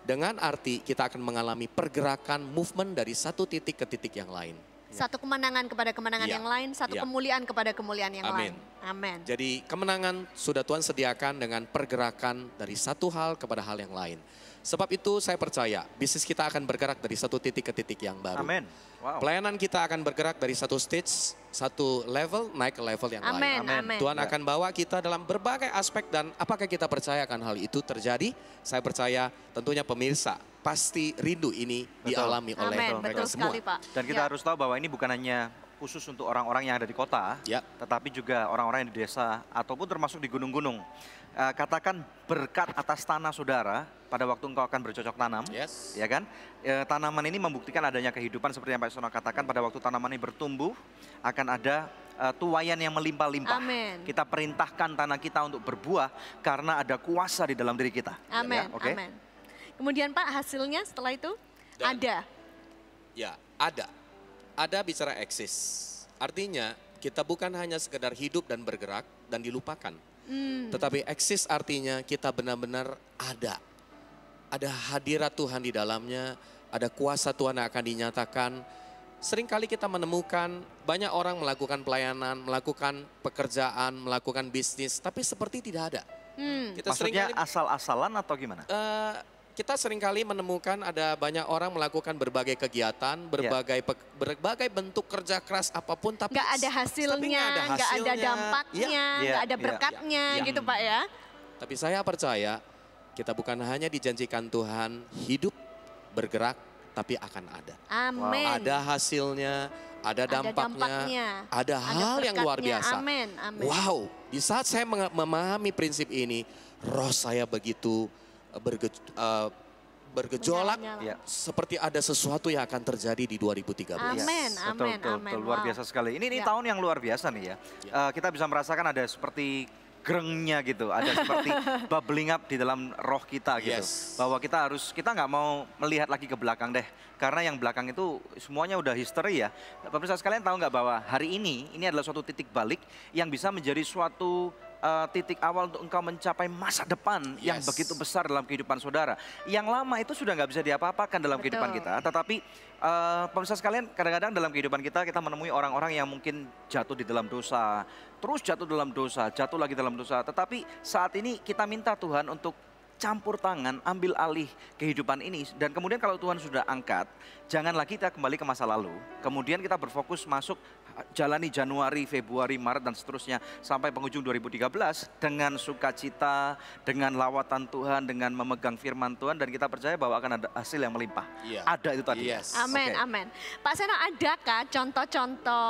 dengan arti kita akan mengalami pergerakan movement dari satu titik ke titik yang lain.
Satu kemenangan kepada kemenangan yang lain, satu kemuliaan kepada kemuliaan yang lain. Amin.
Jadi kemenangan sudah Tuhan sediakan dengan pergerakan dari satu hal kepada hal yang lain. Sebab itu saya percaya bisnis kita akan bergerak dari satu titik ke titik yang baru.
Amin. Wow.
Pelayanan kita akan bergerak dari satu stage, satu level, naik ke level yang lain.
Amin.
Tuhan akan bawa kita dalam berbagai aspek, dan apakah kita percaya akan hal itu terjadi? Saya percaya tentunya pemirsa pasti rindu ini dialami oleh mereka semua.
Dan kita harus tahu bahwa ini bukan hanya khusus untuk orang-orang yang ada di kota, tetapi juga orang-orang yang di desa ataupun termasuk di gunung-gunung. Katakan berkat atas tanah saudara pada waktu engkau akan bercocok tanam, ya kan? Tanaman ini membuktikan adanya kehidupan seperti yang Pak Sono katakan, pada waktu tanaman ini bertumbuh akan ada tuaian yang melimpah-limpah. Kita perintahkan tanah kita untuk berbuah karena ada kuasa di dalam diri kita.
Amin.
Okay?
Amin. Kemudian Pak, hasilnya setelah itu ada?
Ya, ada. Ada bicara eksis. Artinya kita bukan hanya sekedar hidup dan bergerak dan dilupakan. Tetapi eksis artinya kita benar-benar ada. Ada hadirat Tuhan di dalamnya, ada kuasa Tuhan yang akan dinyatakan. Seringkali kita menemukan banyak orang melakukan pelayanan, melakukan pekerjaan, melakukan bisnis, tapi seperti tidak ada.
Maksudnya asal-asalan atau gimana?
Kita seringkali menemukan ada banyak orang melakukan berbagai kegiatan, berbagai bentuk kerja keras apapun, tapi
nggak ada hasilnya, nggak ada dampaknya, nggak ada berkatnya gitu Pak ya.
Tapi saya percaya kita bukan hanya dijanjikan Tuhan hidup, bergerak, tapi akan ada.
Amin.
Ada hasilnya, ada dampaknya, ada hal yang luar biasa.
Amin.
Wow, di saat saya memahami prinsip ini, roh saya begitu bergejolak, seperti ada sesuatu yang akan terjadi di 2013.
Amin.
Betul, luar biasa sekali. Ini tahun yang luar biasa nih ya. Kita bisa merasakan ada seperti gerengnya gitu, ada seperti bubbling up di dalam roh kita gitu. Bahwa kita nggak mau melihat lagi ke belakang deh. Karena yang belakang itu semuanya udah history ya. Pemirsa sekalian tahu nggak bahwa hari ini adalah suatu titik balik yang bisa menjadi suatu titik awal untuk engkau mencapai masa depan yang begitu besar dalam kehidupan saudara. Yang lama itu sudah nggak bisa diapa-apakan dalam kehidupan kita. Tetapi pemirsa sekalian, kadang-kadang dalam kehidupan kita menemui orang-orang yang mungkin jatuh di dalam dosa, terus jatuh dalam dosa, jatuh lagi dalam dosa. Tetapi saat ini kita minta Tuhan untuk campur tangan, ambil alih kehidupan ini. Dan kemudian kalau Tuhan sudah angkat, jangan lagi kita kembali ke masa lalu. Kemudian kita berfokus masuk, jalani Januari, Februari, Maret dan seterusnya sampai penghujung 2013 dengan sukacita, dengan lawatan Tuhan, dengan memegang firman Tuhan, dan kita percaya bahwa akan ada hasil yang melimpah. Ada itu tadi.
Amin, amin. Pak Seno, adakah contoh-contoh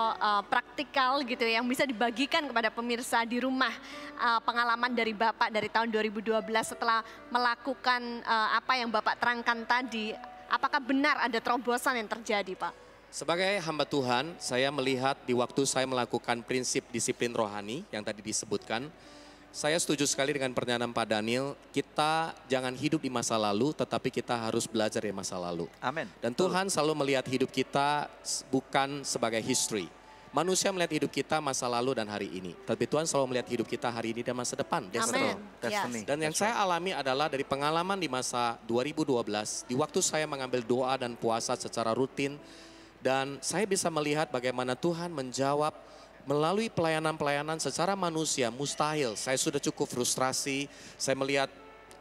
praktikal gitu yang bisa dibagikan kepada pemirsa di rumah, pengalaman dari Bapak dari tahun 2012 setelah melakukan apa yang Bapak terangkan tadi? Apakah benar ada terobosan yang terjadi, Pak?
Sebagai hamba Tuhan, saya melihat di waktu saya melakukan prinsip disiplin rohani yang tadi disebutkan, saya setuju sekali dengan pernyataan Pak Daniel, kita jangan hidup di masa lalu, tetapi kita harus belajar dari masa lalu.
Amin.
Dan Tuhan selalu melihat hidup kita bukan sebagai history. Manusia melihat hidup kita masa lalu dan hari ini. Tapi Tuhan selalu melihat hidup kita hari ini dan masa depan.
Amin.
Dan yang saya alami adalah dari pengalaman di masa 2012, di waktu saya mengambil doa dan puasa secara rutin, dan saya bisa melihat bagaimana Tuhan menjawab melalui pelayanan-pelayanan secara manusia mustahil. Saya sudah cukup frustrasi, saya melihat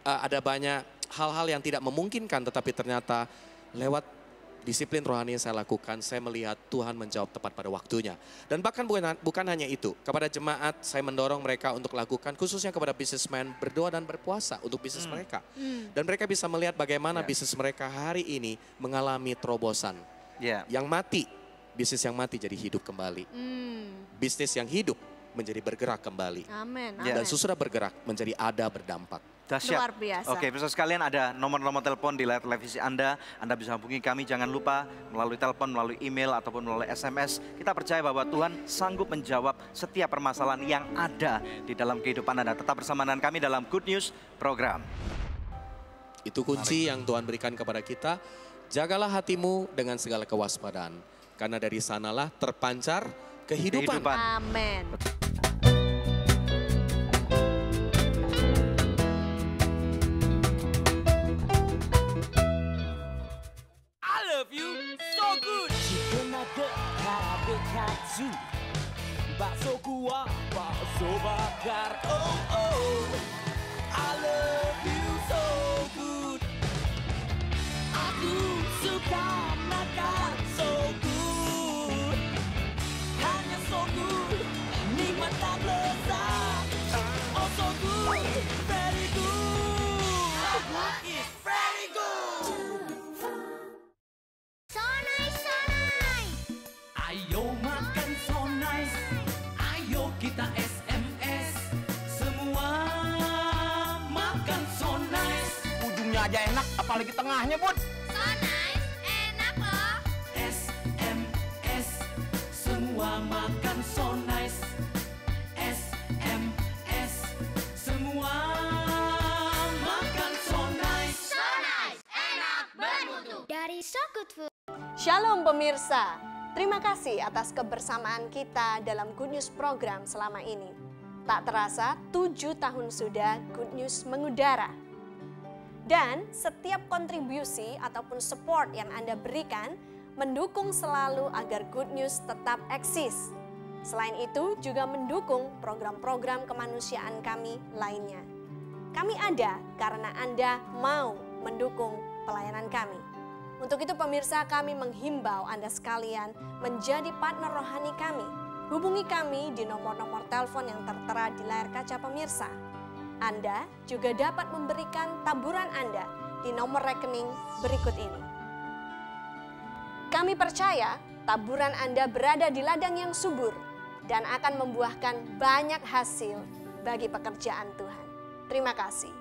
ada banyak hal-hal yang tidak memungkinkan, tetapi ternyata lewat disiplin rohani yang saya lakukan, saya melihat Tuhan menjawab tepat pada waktunya. Dan bahkan bukan hanya itu, kepada jemaat saya mendorong mereka untuk lakukan, khususnya kepada businessman, berdoa dan berpuasa untuk bisnis mereka. Dan mereka bisa melihat bagaimana bisnis mereka hari ini mengalami terobosan. Yang mati, bisnis yang mati jadi hidup kembali. Bisnis yang hidup menjadi bergerak kembali.
Amin.
Dan sesudah bergerak menjadi ada berdampak.
Dahsyat.
Luar biasa.
Oke, pemirsa sekalian, ada nomor-nomor telepon di layar televisi Anda. Anda bisa hubungi kami, jangan lupa melalui telepon, melalui email, ataupun melalui SMS. Kita percaya bahwa Tuhan sanggup menjawab setiap permasalahan yang ada di dalam kehidupan Anda. Tetap bersama dengan kami dalam Good News Program.
Itu kunci yang Tuhan berikan kepada kita. Jagalah hatimu dengan segala kewaspadaan, karena dari sanalah terpancar kehidupan.
Amin.
I love you so good. Chicken nugget, karabe katsu, bakso kuah, bakso bakar. Oh oh, I love you so good. Aku suka makan so good, hanya so good, nikmat dan lezat. Oh so good, very good. So good is very good.
So nice, so nice.
Ayo makan so nice, ayo kita SMS. Semua makan so nice. Ujungnya aja enak, apalagi tengahnya, Bud.
So nice, enak loh.
SMS, semua makan so nice. SMS, semua makan so nice.
So nice, enak, bermutu. Dari So Good Food.
Shalom pemirsa, terima kasih atas kebersamaan kita dalam Good News Program selama ini. Tak terasa 7 tahun sudah Good News mengudara. Dan setiap kontribusi ataupun support yang Anda berikan mendukung selalu agar Good News tetap eksis. Selain itu juga mendukung program-program kemanusiaan kami lainnya. Kami ada karena Anda mau mendukung pelayanan kami. Untuk itu pemirsa, kami menghimbau Anda sekalian menjadi partner rohani kami. Hubungi kami di nomor-nomor telepon yang tertera di layar kaca pemirsa. Anda juga dapat memberikan taburan Anda di nomor rekening berikut ini. Kami percaya taburan Anda berada di ladang yang subur dan akan membuahkan banyak hasil bagi pekerjaan Tuhan. Terima kasih.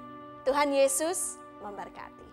Tuhan Yesus memberkati.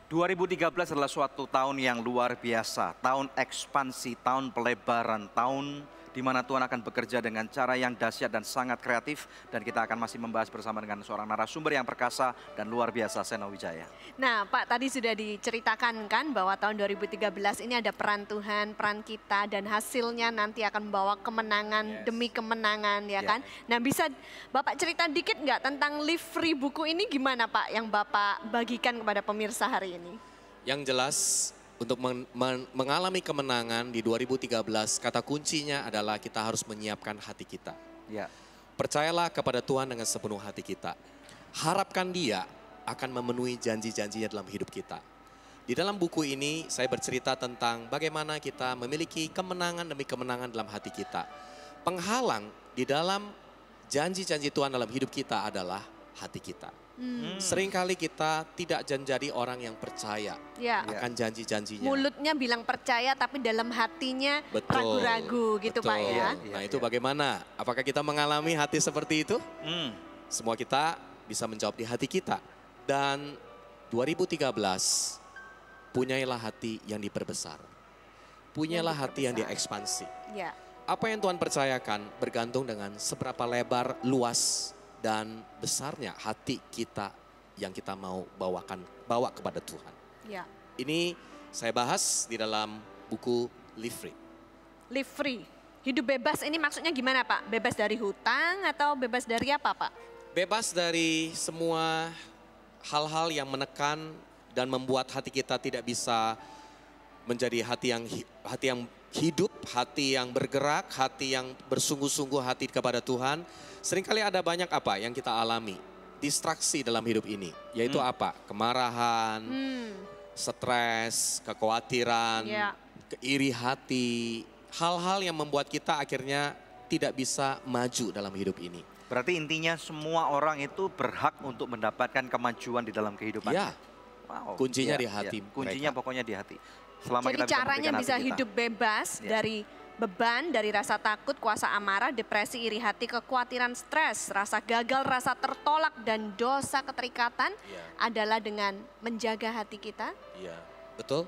2013 adalah suatu tahun yang luar biasa, tahun ekspansi, tahun pelebaran, tahun di mana Tuhan akan bekerja dengan cara yang dahsyat dan sangat kreatif. Dan kita akan masih membahas bersama dengan seorang narasumber yang perkasa dan luar biasa, Seno Wijaya.
Nah Pak, tadi sudah diceritakan kan bahwa tahun 2013 ini ada peran Tuhan, peran kita, dan hasilnya nanti akan membawa kemenangan demi kemenangan, ya kan? Nah bisa Bapak cerita dikit nggak tentang Live Free buku ini gimana Pak yang Bapak bagikan kepada pemirsa hari ini?
Yang jelas untuk mengalami kemenangan di 2013, kata kuncinya adalah kita harus menyiapkan hati kita.
Ya.
Percayalah kepada Tuhan dengan sepenuh hati kita. Harapkan Dia akan memenuhi janji-janjinya dalam hidup kita. Di dalam buku ini saya bercerita tentang bagaimana kita memiliki kemenangan demi kemenangan dalam hati kita. Penghalang di dalam janji-janji Tuhan dalam hidup kita adalah hati kita. Seringkali kita tidak menjadi orang yang percaya akan janji-janjinya.
Mulutnya bilang percaya tapi dalam hatinya ragu-ragu gitu Pak ya.
Nah itu bagaimana? Apakah kita mengalami hati seperti itu? Semua kita bisa menjawab di hati kita. Dan 2013 punyailah hati yang diperbesar. Punyailah hati yang diekspansi. Apa yang Tuhan percayakan bergantung dengan seberapa lebar, luas, dan besarnya hati kita yang kita mau bawa kepada Tuhan. Ini saya bahas di dalam buku Live Free.
Live Free, hidup bebas ini maksudnya gimana Pak? Bebas dari hutang atau bebas dari apa Pak?
Bebas dari semua hal-hal yang menekan dan membuat hati kita tidak bisa menjadi hati yang hidup, hati yang bergerak, hati yang bersungguh-sungguh hati kepada Tuhan. Seringkali ada banyak apa yang kita alami, distraksi dalam hidup ini. Yaitu apa? Kemarahan, stres, kekhawatiran, iri hati. Hal-hal yang membuat kita akhirnya tidak bisa maju dalam hidup ini.
Berarti intinya semua orang itu berhak untuk mendapatkan kemajuan di dalam kehidupan.
Kuncinya di hati.
Kuncinya pokoknya di hati.
Jadi caranya bisa hidup bebas dari beban, dari rasa takut, kuasa amarah, depresi, iri hati, kekhawatiran, stres, rasa gagal, rasa tertolak, dan dosa keterikatan adalah dengan menjaga hati kita.
Iya, betul.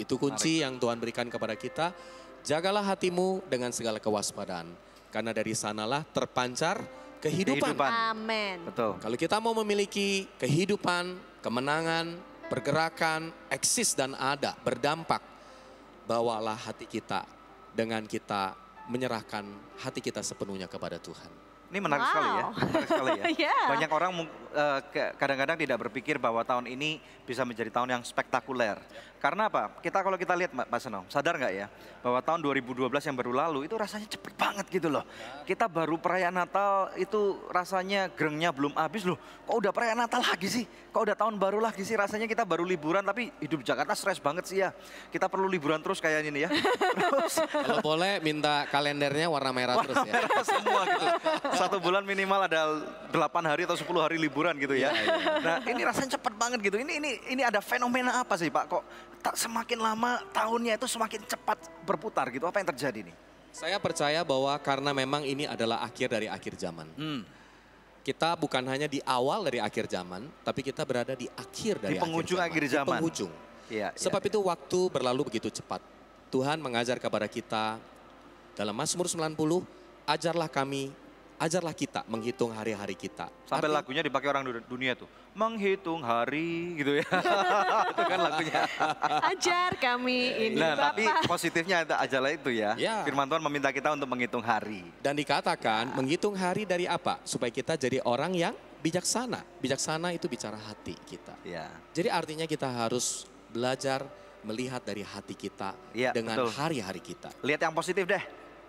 Itu kunci yang Tuhan berikan kepada kita. Jagalah hatimu dengan segala kewaspadaan. Karena dari sanalah terpancar kehidupan.
Amin.
Betul.
Kalau kita mau memiliki kehidupan, kemenangan, pergerakan, eksis dan ada, berdampak, bawalah hati kita dengan kita menyerahkan hati kita sepenuhnya kepada Tuhan.
Ini menarik sekali ya. Menarik sekali ya. Banyak orang kadang-kadang tidak berpikir bahwa tahun ini bisa menjadi tahun yang spektakuler. Karena apa? Kalau kita lihat Pak Seno, sadar nggak ya bahwa tahun 2012 yang baru lalu itu rasanya cepet banget gitu loh. Kita baru perayaan Natal itu rasanya gerengnya belum habis loh. Kok udah perayaan Natal lagi sih? Kok udah tahun baru lagi sih? Rasanya kita baru liburan tapi hidup Jakarta stres banget sih ya. Kita perlu liburan terus kayak ini ya. Terus
kalau boleh minta kalendernya warna merah terus ya.
Merah semua gitu. 1 bulan minimal ada 8 hari atau 10 hari liburan gitu ya. Nah ini rasanya cepet banget gitu. Ini ada fenomena apa sih Pak? Kok semakin lama tahunnya itu semakin cepat berputar gitu. Apa yang terjadi nih?
Saya percaya bahwa karena memang ini adalah akhir dari akhir zaman. Kita bukan hanya di awal dari akhir zaman, tapi kita berada di akhir dari
penghujung akhir zaman.
Di penghujung. Sebab itu waktu berlalu begitu cepat. Tuhan mengajar kepada kita dalam Mazmur 90, ajarlah kita menghitung hari-hari kita.
Sampai lagunya dipakai orang dunia tuh. Menghitung hari gitu ya. Itu kan lagunya.
Ajar kami ini
Nah
Bapak.
tapi positifnya ajarlah itu ya. Firman Tuhan meminta kita untuk menghitung hari.
Dan dikatakan menghitung hari dari apa? Supaya kita jadi orang yang bijaksana. Bijaksana itu bicara hati kita. Jadi artinya kita harus belajar melihat dari hati kita dengan hari-hari kita.
Lihat yang positif deh.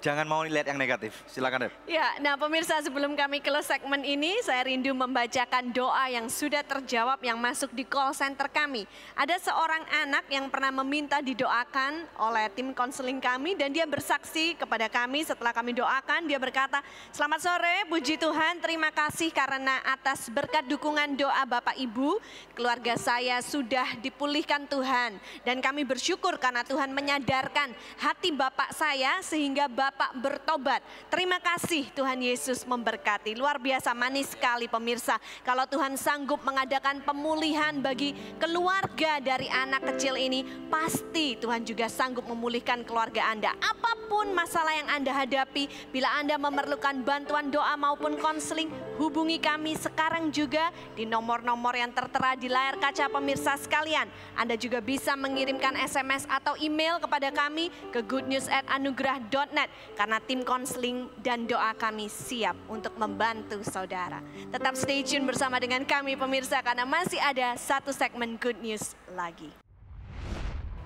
Jangan mau lihat yang negatif. Silakan Deb.
Ya, nah pemirsa sebelum kami close segmen ini, saya rindu membacakan doa yang sudah terjawab yang masuk di call center kami. Ada seorang anak yang pernah meminta didoakan oleh tim konseling kami dan dia bersaksi kepada kami setelah kami doakan. Dia berkata, selamat sore, puji Tuhan, terima kasih karena atas berkat dukungan doa Bapak Ibu, keluarga saya sudah dipulihkan Tuhan. Dan kami bersyukur karena Tuhan menyadarkan hati Bapak saya sehingga Bapak Bapak bertobat. Terima kasih Tuhan Yesus memberkati. Luar biasa manis sekali pemirsa. Kalau Tuhan sanggup mengadakan pemulihan bagi keluarga dari anak kecil ini, pasti Tuhan juga sanggup memulihkan keluarga Anda. Apapun masalah yang Anda hadapi, bila Anda memerlukan bantuan doa maupun konseling, hubungi kami sekarang juga di nomor-nomor yang tertera di layar kaca pemirsa sekalian. Anda juga bisa mengirimkan SMS atau email kepada kami ke goodnews@anugerah.net karena tim konseling dan doa kami siap untuk membantu saudara. Tetap stay tune bersama dengan kami pemirsa karena masih ada satu segmen Good News lagi.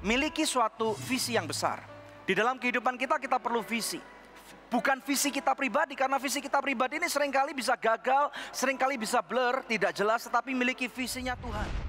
Miliki suatu visi yang besar. Di dalam kehidupan kita perlu visi. Bukan visi kita pribadi, karena visi kita pribadi ini seringkali bisa gagal, seringkali bisa blur, tidak jelas, tetapi miliki visinya Tuhan.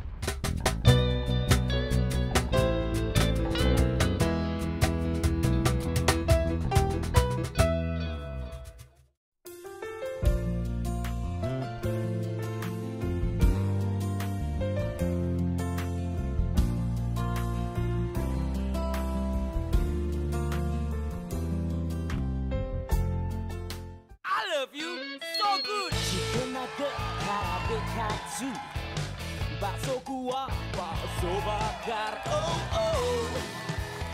Bakso kuah, bakso bakar, oh oh,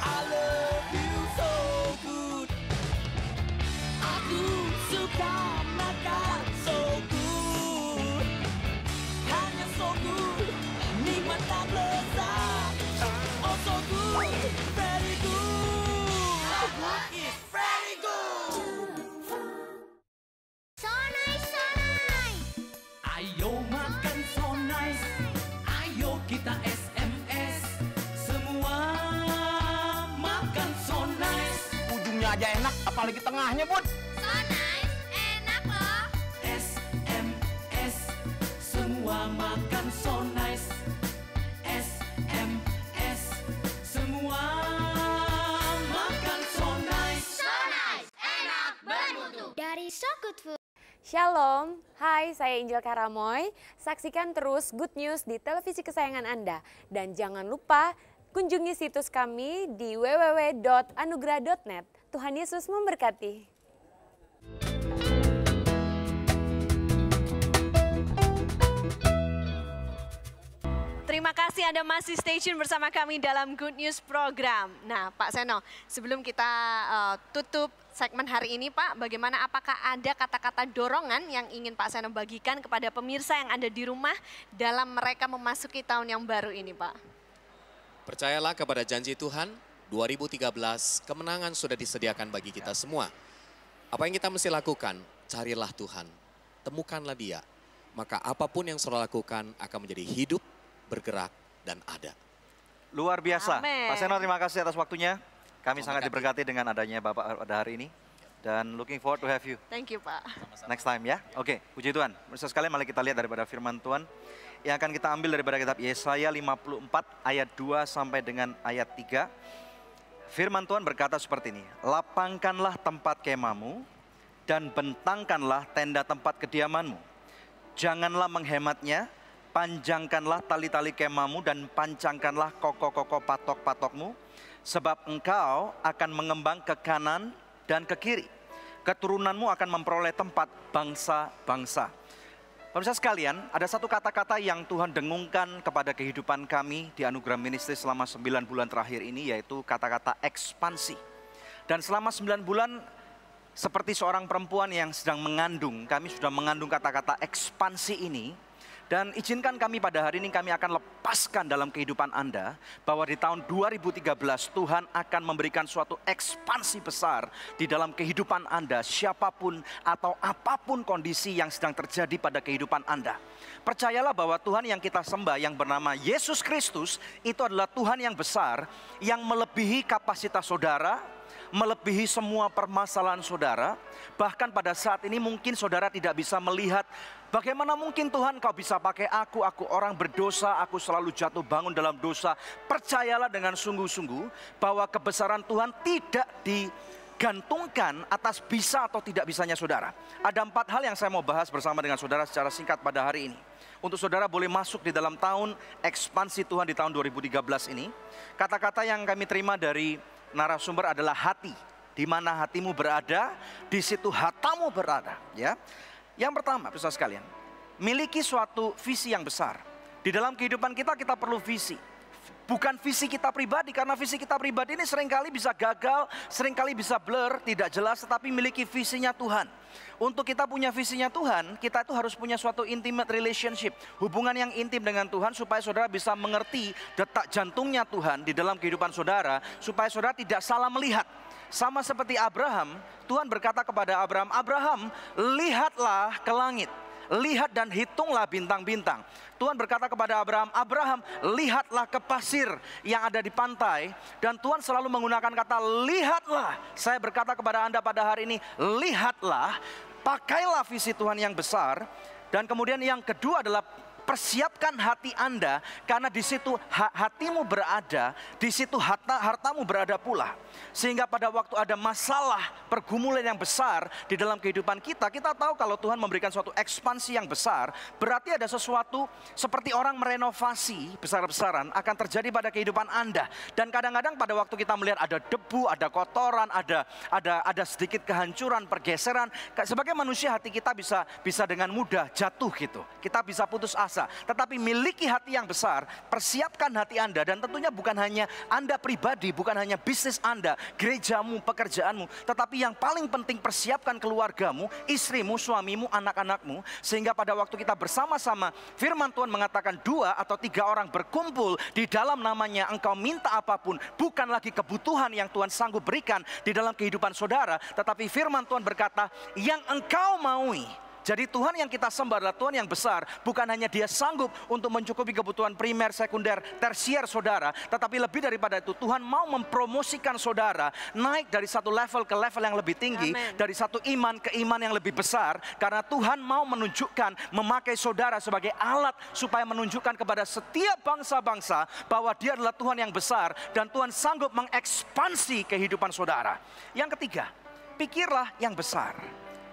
I love you so good. Aku suka makan so good, hanya so good, nikmat tak lezat, oh so good, very good, it's very good.
So nice, so nice.
Ayo makan so nice. Ayo kita SMS, semua makan so nice. Ujungnya aja enak, apalagi tengahnya Bun.
So nice, enak loh.
SMS, semua makan so nice. SMS, semua makan so nice.
So nice, enak, bermutu. Dari So Good Food.
Shalom, hai saya Angel Karamoy, saksikan terus Good News di televisi kesayangan Anda. Dan jangan lupa kunjungi situs kami di www.anugerah.net. Tuhan Yesus memberkati.
Terima kasih Anda masih stay tune bersama kami dalam Good News Program. Nah Pak Seno, sebelum kita tutup segmen hari ini Pak, bagaimana, apakah ada kata-kata dorongan yang ingin Pak Seno bagikan kepada pemirsa yang ada di rumah dalam mereka memasuki tahun yang baru ini Pak?
Percayalah kepada janji Tuhan, 2013 kemenangan sudah disediakan bagi kita semua. Apa yang kita mesti lakukan? Carilah Tuhan, temukanlah Dia. Maka apapun yang saudara lakukan akan menjadi hidup, bergerak, dan ada.
Luar biasa.
Amen.
Pak Seno, terima kasih atas waktunya. Kami sangat diberkati dengan adanya Bapak pada hari ini. Dan looking forward to have you.
Thank you Pak.
Next time ya. Oke, puji Tuhan. Pemirsa sekalian, mari kita lihat daripada firman Tuhan. Yang akan kita ambil daripada kitab Yesaya 54 ayat 2 sampai dengan ayat 3. Firman Tuhan berkata seperti ini. Lapangkanlah tempat kemahmu dan bentangkanlah tenda tempat kediamanmu. Janganlah menghematnya. Panjangkanlah tali-tali kemahmu dan pancangkanlah kokoh-kokoh patok-patokmu. Sebab engkau akan mengembang ke kanan dan ke kiri. Keturunanmu akan memperoleh tempat bangsa-bangsa. Pemirsa sekalian, ada satu kata-kata yang Tuhan dengungkan kepada kehidupan kami di Anugerah Ministry selama 9 bulan terakhir ini, yaitu kata-kata ekspansi. Dan selama 9 bulan, seperti seorang perempuan yang sedang mengandung, kami sudah mengandung kata-kata ekspansi ini. Dan izinkan kami pada hari ini kami akan lepaskan dalam kehidupan Anda bahwa di tahun 2013 Tuhan akan memberikan suatu ekspansi besar di dalam kehidupan Anda, siapapun atau apapun kondisi yang sedang terjadi pada kehidupan Anda. Percayalah bahwa Tuhan yang kita sembah yang bernama Yesus Kristus itu adalah Tuhan yang besar, yang melebihi kapasitas saudara, melebihi semua permasalahan saudara. Bahkan pada saat ini mungkin saudara tidak bisa melihat bagaimana mungkin Tuhan kau bisa pakai aku orang berdosa, aku selalu jatuh bangun dalam dosa. Percayalah dengan sungguh-sungguh bahwa kebesaran Tuhan tidak digantungkan atas bisa atau tidak bisanya saudara. Ada 4 hal yang saya mau bahas bersama dengan saudara secara singkat pada hari ini. Untuk saudara boleh masuk di dalam tahun ekspansi Tuhan di tahun 2013 ini. Kata-kata yang kami terima dari narasumber adalah hati. Di mana hatimu berada, di situ hartamu berada. Ya. Yang pertama, saudara sekalian, miliki suatu visi yang besar. Di dalam kehidupan kita perlu visi. Bukan visi kita pribadi, karena visi kita pribadi ini seringkali bisa gagal, seringkali bisa blur, tidak jelas, tetapi miliki visinya Tuhan. Untuk kita punya visinya Tuhan, kita itu harus punya suatu intimate relationship, hubungan yang intim dengan Tuhan, supaya saudara bisa mengerti detak jantungnya Tuhan di dalam kehidupan saudara, supaya saudara tidak salah melihat. Sama seperti Abraham, Tuhan berkata kepada Abraham, Abraham, lihatlah ke langit. Lihat dan hitunglah bintang-bintang. Tuhan berkata kepada Abraham, Abraham, lihatlah ke pasir yang ada di pantai. Dan Tuhan selalu menggunakan kata lihatlah. Saya berkata kepada Anda pada hari ini, lihatlah, pakailah visi Tuhan yang besar. Dan kemudian yang kedua adalah persiapkan hati Anda, karena di situ hatimu berada, di situ hartamu berada pula. Sehingga pada waktu ada masalah, pergumulan yang besar di dalam kehidupan kita tahu kalau Tuhan memberikan suatu ekspansi yang besar, berarti ada sesuatu seperti orang merenovasi besar-besaran akan terjadi pada kehidupan Anda. Dan kadang-kadang pada waktu kita melihat ada debu, ada kotoran, ada sedikit kehancuran, pergeseran, sebagai manusia hati kita bisa dengan mudah jatuh gitu. Kita bisa putus asa. Tetapi miliki hati yang besar, persiapkan hati Anda, dan tentunya bukan hanya Anda pribadi, bukan hanya bisnis Anda, gerejamu, pekerjaanmu, tetapi yang paling penting persiapkan keluargamu, istrimu, suamimu, anak-anakmu, sehingga pada waktu kita bersama-sama, firman Tuhan mengatakan 2 atau 3 orang berkumpul di dalam namanya, engkau minta apapun, bukan lagi kebutuhan yang Tuhan sanggup berikan di dalam kehidupan saudara, tetapi firman Tuhan berkata, yang engkau maui. Jadi Tuhan yang kita sembah adalah Tuhan yang besar. Bukan hanya Dia sanggup untuk mencukupi kebutuhan primer, sekunder, tersier saudara, tetapi lebih daripada itu, Tuhan mau mempromosikan saudara naik dari satu level ke level yang lebih tinggi. Amen. Dari satu iman ke iman yang lebih besar. Karena Tuhan mau menunjukkan, memakai saudara sebagai alat supaya menunjukkan kepada setiap bangsa-bangsa bahwa Dia adalah Tuhan yang besar, dan Tuhan sanggup mengekspansi kehidupan saudara. Yang ketiga, pikirlah yang besar.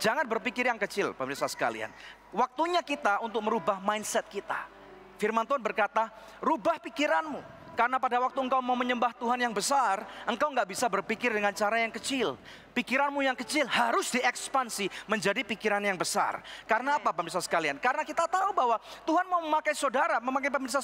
Jangan berpikir yang kecil, pemirsa sekalian. Waktunya kita untuk merubah mindset kita. Firman Tuhan berkata, rubah pikiranmu. Karena pada waktu engkau mau menyembah Tuhan yang besar, engkau nggak bisa berpikir dengan cara yang kecil. Pikiranmu yang kecil harus diekspansi menjadi pikiran yang besar. Karena apa, pemirsa sekalian? Karena kita tahu bahwa Tuhan mau memakai saudara, memakai pemirsa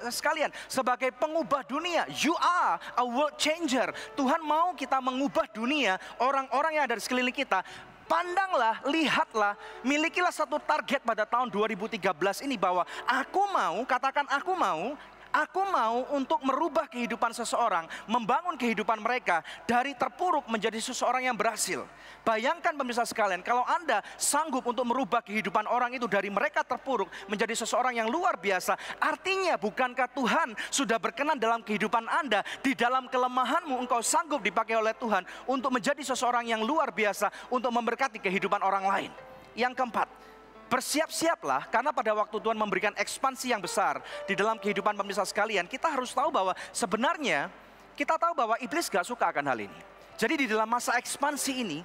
sekalian sebagai pengubah dunia. You are a world changer. Tuhan mau kita mengubah dunia, orang-orang yang ada di sekeliling kita. Pandanglah, lihatlah, milikilah satu target pada tahun 2013 ini bahwa aku mau, katakan aku mau untuk merubah kehidupan seseorang, membangun kehidupan mereka dari terpuruk menjadi seseorang yang berhasil. Bayangkan pemirsa sekalian, kalau Anda sanggup untuk merubah kehidupan orang itu dari mereka terpuruk menjadi seseorang yang luar biasa, artinya bukankah Tuhan sudah berkenan dalam kehidupan Anda? Di dalam kelemahanmu engkau sanggup dipakai oleh Tuhan untuk menjadi seseorang yang luar biasa untuk memberkati kehidupan orang lain. Yang keempat, bersiap-siaplah, karena pada waktu Tuhan memberikan ekspansi yang besar di dalam kehidupan pemirsa sekalian, kita harus tahu bahwa sebenarnya kita tahu bahwa iblis gak suka akan hal ini. Jadi di dalam masa ekspansi ini,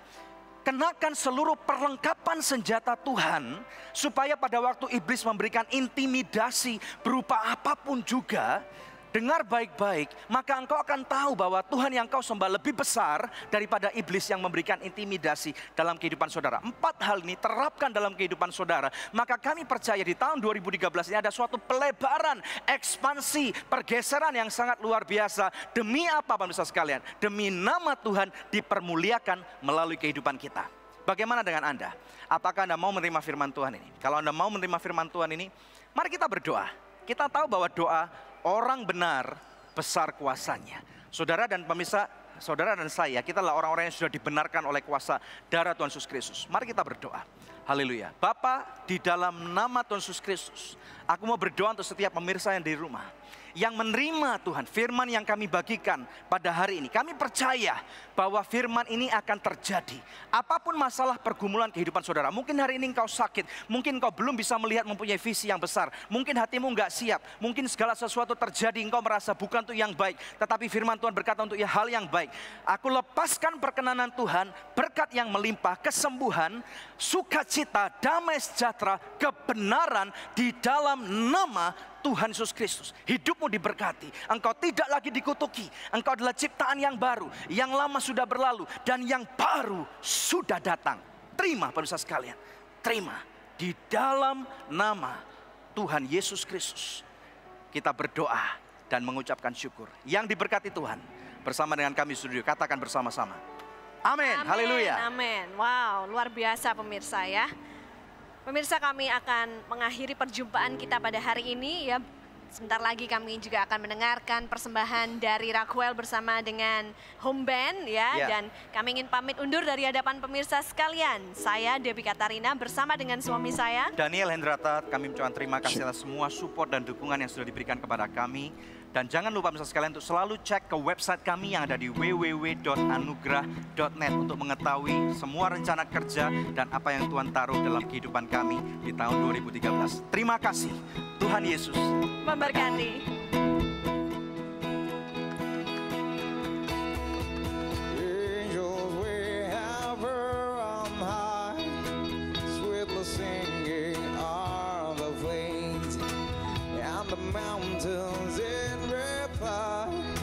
kenakan seluruh perlengkapan senjata Tuhan, supaya pada waktu iblis memberikan intimidasi berupa apapun juga, dengar baik-baik, maka engkau akan tahu bahwa Tuhan yang kau sembah lebih besar daripada iblis yang memberikan intimidasi dalam kehidupan saudara. 4 hal ini terapkan dalam kehidupan saudara, maka kami percaya di tahun 2013 ini ada suatu pelebaran, ekspansi, pergeseran yang sangat luar biasa. Demi apa, pemirsa sekalian? Demi nama Tuhan dipermuliakan melalui kehidupan kita. Bagaimana dengan Anda? Apakah Anda mau menerima firman Tuhan ini? Kalau Anda mau menerima firman Tuhan ini, mari kita berdoa. Kita tahu bahwa doa orang benar besar kuasanya. Saudara dan pemirsa, saudara dan saya, kita adalah orang-orang yang sudah dibenarkan oleh kuasa darah Tuhan Yesus Kristus. Mari kita berdoa. Haleluya. Bapa, di dalam nama Tuhan Yesus Kristus, aku mau berdoa untuk setiap pemirsa yang di rumah, yang menerima Tuhan firman yang kami bagikan pada hari ini. Kami percaya bahwa firman ini akan terjadi. Apapun masalah pergumulan kehidupan saudara, mungkin hari ini engkau sakit, mungkin engkau belum bisa melihat mempunyai visi yang besar, mungkin hatimu enggak siap, mungkin segala sesuatu terjadi, engkau merasa bukan untuk yang baik, tetapi firman Tuhan berkata untuk hal yang baik. Aku lepaskan perkenanan Tuhan, berkat yang melimpah, kesembuhan, sukacita sukacita, damai sejahtera, kebenaran di dalam nama Tuhan Yesus Kristus. Hidupmu diberkati, engkau tidak lagi dikutuki, engkau adalah ciptaan yang baru, yang lama sudah berlalu dan yang baru sudah datang. Terima pemirsa sekalian, terima di dalam nama Tuhan Yesus Kristus. Kita berdoa dan mengucapkan syukur. Yang diberkati Tuhan bersama dengan kami studio, katakan bersama-sama. Amin, haleluya.
Amin, wow luar biasa pemirsa ya. Pemirsa, kami akan mengakhiri perjumpaan kita pada hari ini ya. Sebentar lagi kami juga akan mendengarkan persembahan dari Raquel bersama dengan home band ya. Dan kami ingin pamit undur dari hadapan pemirsa sekalian. Saya Debbie Katarina bersama dengan suami saya
Daniel Hendrata. Kami mengucapkan terima kasih atas semua support dan dukungan yang sudah diberikan kepada kami. Dan jangan lupa pemirsa sekalian untuk selalu cek ke website kami yang ada di www.anugrah.net untuk mengetahui semua rencana kerja dan apa yang Tuhan taruh dalam kehidupan kami di tahun 2013. Terima kasih. Tuhan Yesus
memberkati.
Angels wherever on high, sweetly singing are the flames and the mountains in reply.